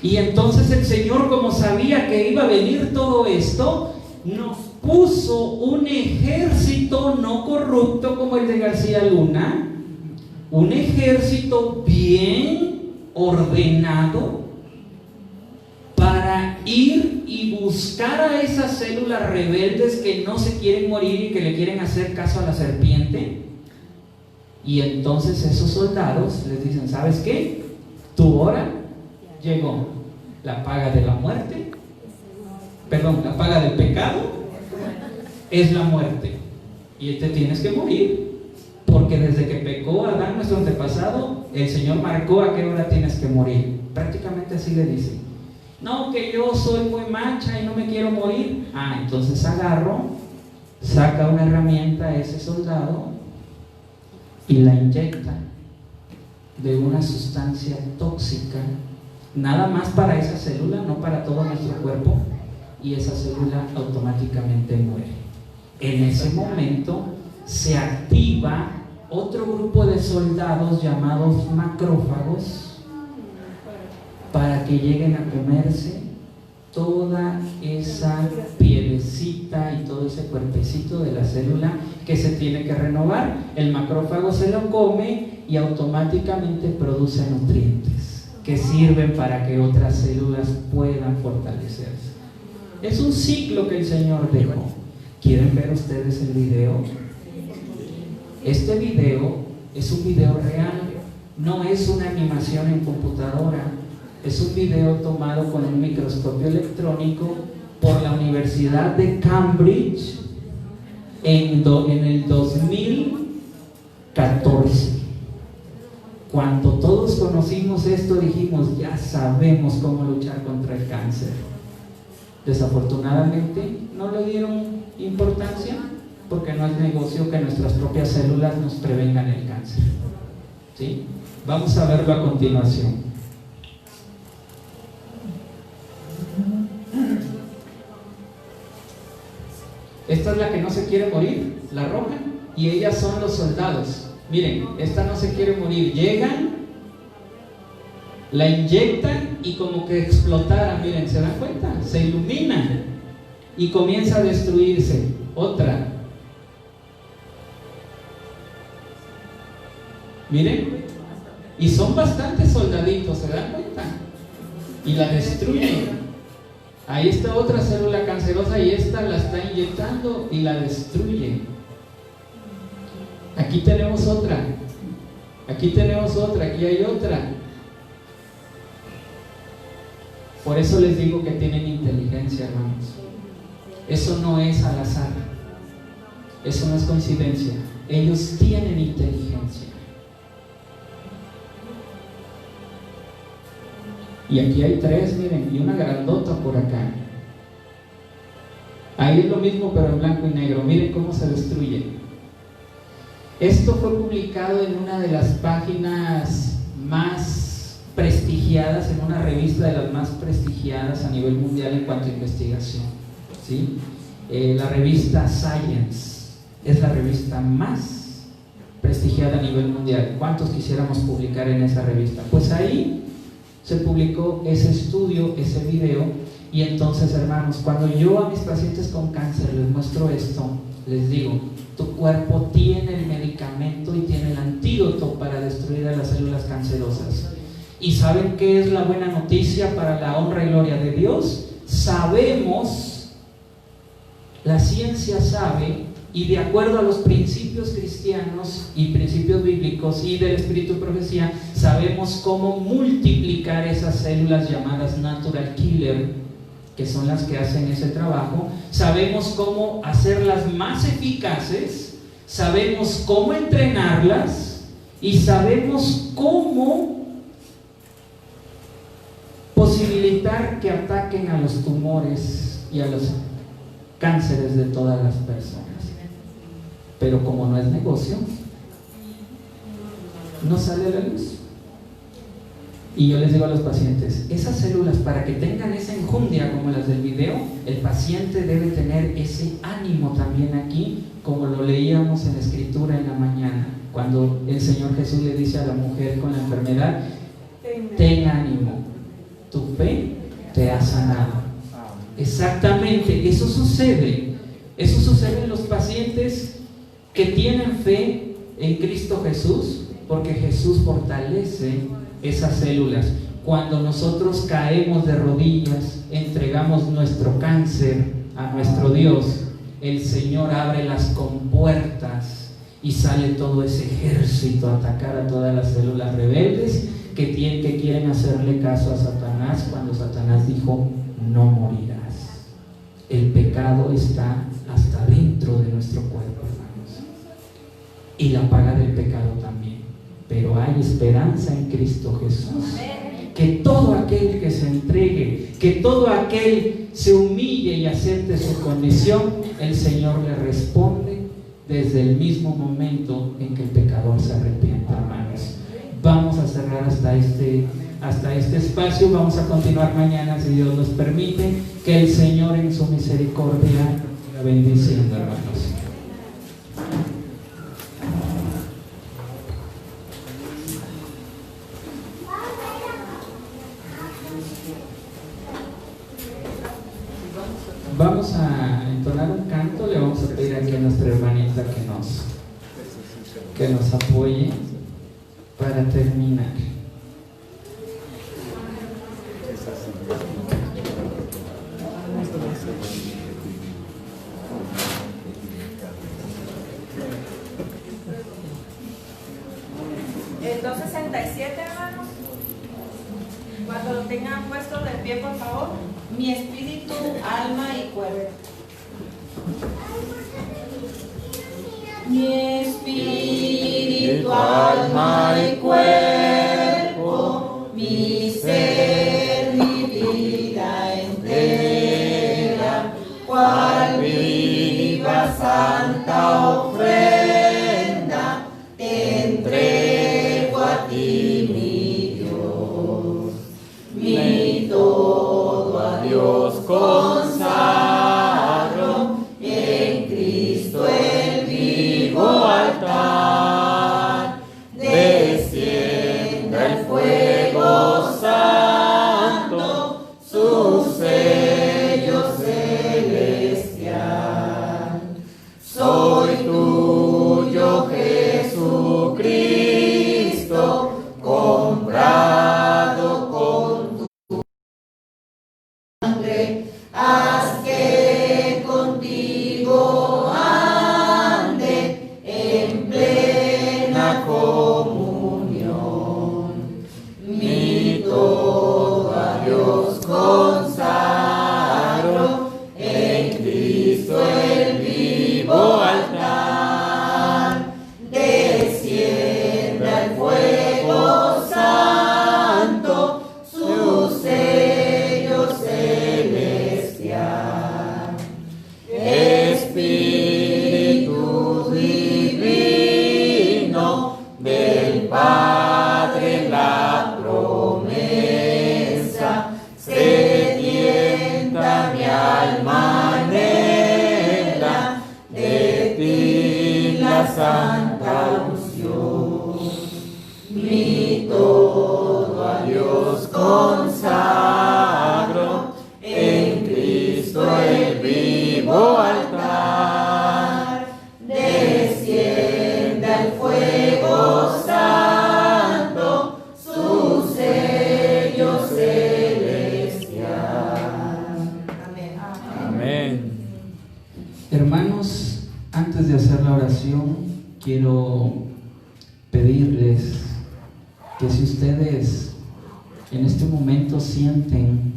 Y entonces el Señor, como sabía que iba a venir todo esto, nos puso un ejército no corrupto como el de García Luna, un ejército bien ordenado para ir y buscar a esas células rebeldes que no se quieren morir y que le quieren hacer caso a la serpiente. Y entonces esos soldados les dicen: ¿sabes qué? Tu hora llegó. La paga de la muerte, perdón, la paga del pecado es la muerte, y te tienes que morir, porque desde que pecó Adán, nuestro antepasado, el Señor marcó a qué hora tienes que morir. Prácticamente así le dice. No, que yo soy muy macha y no me quiero morir. Entonces saca una herramienta a ese soldado y la inyecta de una sustancia tóxica, nada más para esa célula, no para todo nuestro cuerpo, y esa célula automáticamente muere. En ese momento se activa otro grupo de soldados llamados macrófagos para que lleguen a comerse toda esa pielecita y todo ese cuerpecito de la célula que se tiene que renovar. El macrófago se lo come y automáticamente produce nutrientes que sirven para que otras células puedan fortalecerse. Es un ciclo que el Señor dejó. ¿Quieren ver ustedes el video? Este video es un video real, no es una animación en computadora. Es un video tomado con un microscopio electrónico por la Universidad de Cambridge en el 2014. Cuando todos conocimos esto, dijimos, ya sabemos cómo luchar contra el cáncer. Desafortunadamente no le dieron importancia porque no es negocio que nuestras propias células nos prevengan el cáncer. ¿Sí? Vamos a verlo a continuación. Esta es la que no se quiere morir, la roja, y ellas son los soldados. Miren, esta no se quiere morir. Llegan, la inyectan y como que explotara, miren, ¿se dan cuenta? Se ilumina y comienza a destruirse. Otra. Miren, y son bastantes soldaditos, ¿se dan cuenta? Y la destruyen. Ahí está otra célula cancerosa y esta la está inyectando y la destruye. Aquí tenemos otra. Aquí tenemos otra. Aquí hay otra. Por eso les digo que tienen inteligencia, hermanos. Eso no es al azar. Eso no es coincidencia. Ellos tienen inteligencia. Y aquí hay tres, miren, y una grandota por acá. Ahí es lo mismo, pero en blanco y negro. Miren cómo se destruye. Esto fue publicado en una de las páginas más prestigiadas, en una revista de las más prestigiadas a nivel mundial en cuanto a investigación. ¿Sí? La revista Science es la revista más prestigiada a nivel mundial. ¿Cuántos quisiéramos publicar en esa revista? Pues ahí se publicó ese estudio, ese video. Y entonces, hermanos, cuando yo a mis pacientes con cáncer les muestro esto, les digo, tu cuerpo tiene el medicamento y tiene el antídoto para destruir a las células cancerosas. ¿Y saben qué es la buena noticia para la honra y gloria de Dios? Sabemos, la ciencia sabe, y de acuerdo a los principios cristianos y principios bíblicos y del espíritu de profecía, sabemos cómo multiplicar esas células llamadas natural killer, que son las que hacen ese trabajo. Sabemos cómo hacerlas más eficaces, sabemos cómo entrenarlas y sabemos cómo posibilitar que ataquen a los tumores y a los cánceres de todas las personas. Pero como no es negocio, no sale a la luz. Y yo les digo a los pacientes, esas células, para que tengan esa enjundia como las del video, el paciente debe tener ese ánimo también aquí, como lo leíamos en la escritura en la mañana, cuando el Señor Jesús le dice a la mujer con la enfermedad, ten ánimo, tu fe te ha sanado. Exactamente, eso sucede en los pacientes que tienen fe en Cristo Jesús, porque Jesús fortalece esas células. Cuando nosotros caemos de rodillas, entregamos nuestro cáncer a nuestro Dios, el Señor abre las compuertas y sale todo ese ejército a atacar a todas las células rebeldes que quieren hacerle caso a Satanás, cuando Satanás dijo, no morirás. El pecado está hasta dentro de nuestro cuerpo, hermanos, y la paga del pecado también. Pero hay esperanza en Cristo Jesús. Que todo aquel que se entregue, que todo aquel se humille y acepte su condición, el Señor le responde desde el mismo momento en que el pecador se arrepiente, hermanos. Vamos a cerrar hasta este espacio. Vamos a continuar mañana, si Dios nos permite. Que el Señor en su misericordia siga bendiciendo, hermanos. Vamos a entonar un canto. Le vamos a pedir aquí a nuestra hermanita que nos apoye para terminar. El 267, hermanos. Cuando lo tengan puesto de pie, por favor. Mi espíritu, alma y cuerpo. Mi espíritu, alma y cuerpo, mi ser, mi vida entera, cual viva santa ofrenda, te entrego a ti, mi Dios, mi todo a Dios consagro, en Cristo el vivo altar, descienda el fuego santo, su sello celestial. Soy tuyo, Jesucristo, comprado con tu sangre, haz que contigo ande en plena comunión. Mi todo a Dios consagro, en Cristo el vivo altar, descienda el fuego santo, su sello celestial. Espíritu divino del Padre, la promesa, sedienta mi alma anhela, de ti la santa unción. Mi todo a Dios consagro, en Cristo el vivo altar, descienda el fuego santo, su sello celestial. Amén. Amén. Hermanos, antes de hacer la oración, quiero pedirles que si ustedes en este momento sienten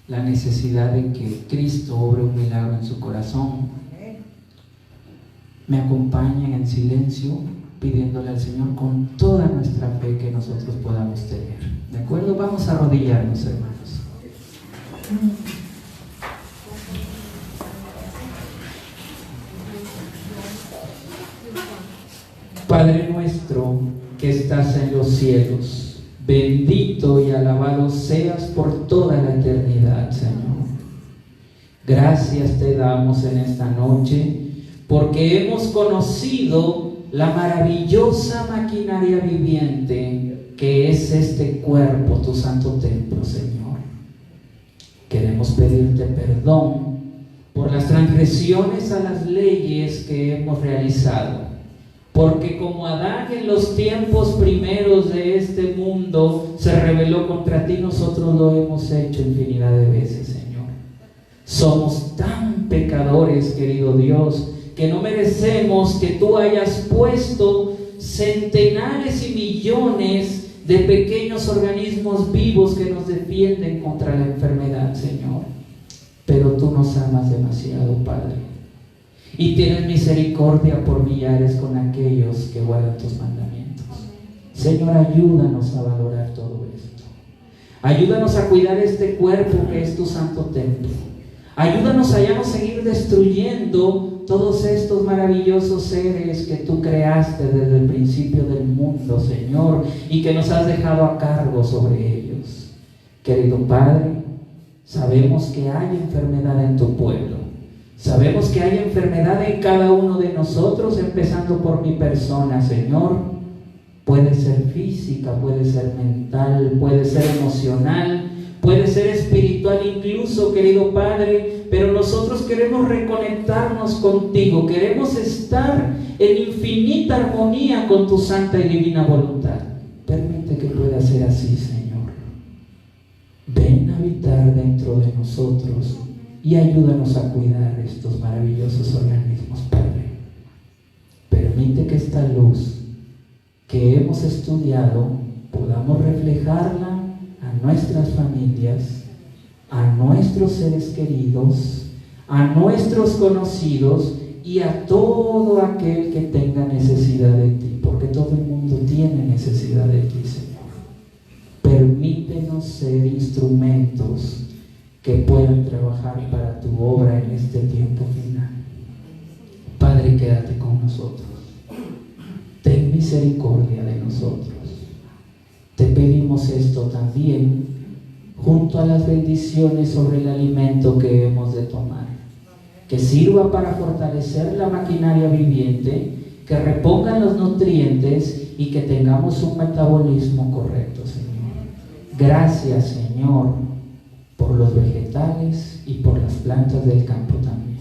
la necesidad de que Cristo obre un milagro en su corazón, me acompañen en silencio pidiéndole al Señor con toda nuestra fe que nosotros podamos tener. ¿De acuerdo? Vamos a arrodillarnos, hermanos. Padre nuestro que estás en los cielos, bendito y alabado seas por toda la eternidad, Señor. Gracias te damos en esta noche porque hemos conocido la maravillosa maquinaria viviente que es este cuerpo, tu santo templo, Señor. Queremos pedirte perdón por las transgresiones a las leyes que hemos realizado, porque como Adán en los tiempos primeros de este mundo se rebeló contra ti, nosotros lo hemos hecho infinidad de veces, Señor. Somos tan pecadores, querido Dios, que no merecemos que tú hayas puesto centenares y millones de pequeños organismos vivos que nos defienden contra la enfermedad, Señor. Pero tú nos amas demasiado, Padre, y tienes misericordia por millares con aquellos que guardan tus mandamientos. Señor, ayúdanos a valorar todo esto. Ayúdanos a cuidar este cuerpo que es tu santo templo. Ayúdanos a ya no seguir destruyendo todos estos maravillosos seres que tú creaste desde el principio del mundo, Señor, y que nos has dejado a cargo sobre ellos. Querido Padre, sabemos que hay enfermedad en tu pueblo. Sabemos que hay enfermedad en cada uno de nosotros, empezando por mi persona, Señor. Puede ser física, puede ser mental, puede ser emocional, puede ser espiritual incluso, querido Padre, pero nosotros queremos reconectarnos contigo, queremos estar en infinita armonía con tu santa y divina voluntad. Permite que pueda ser así, Señor. Ven a habitar dentro de nosotros y ayúdanos a cuidar estos maravillosos organismos, Padre. Permite que esta luz que hemos estudiado podamos reflejarla a nuestras familias, a nuestros seres queridos, a nuestros conocidos y a todo aquel que tenga necesidad de ti, porque todo el mundo tiene necesidad de ti, Señor. Permítenos ser instrumentos que puedan trabajar para tu obra en este tiempo final. Padre, quédate con nosotros. Ten misericordia de nosotros. Te pedimos esto también junto a las bendiciones sobre el alimento que hemos de tomar, que sirva para fortalecer la maquinaria viviente, que repongan los nutrientes y que tengamos un metabolismo correcto, Señor. Gracias, Señor, por los vegetales y por las plantas del campo también.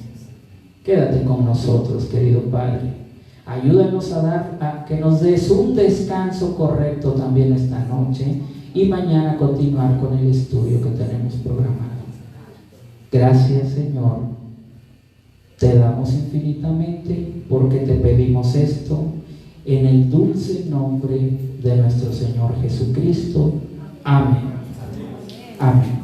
Quédate con nosotros, querido Padre. Ayúdanos a que nos des un descanso correcto también esta noche y mañana continuar con el estudio que tenemos programado. Gracias, Señor. Te damos infinitamente porque te pedimos esto en el dulce nombre de nuestro Señor Jesucristo. Amén. Amén.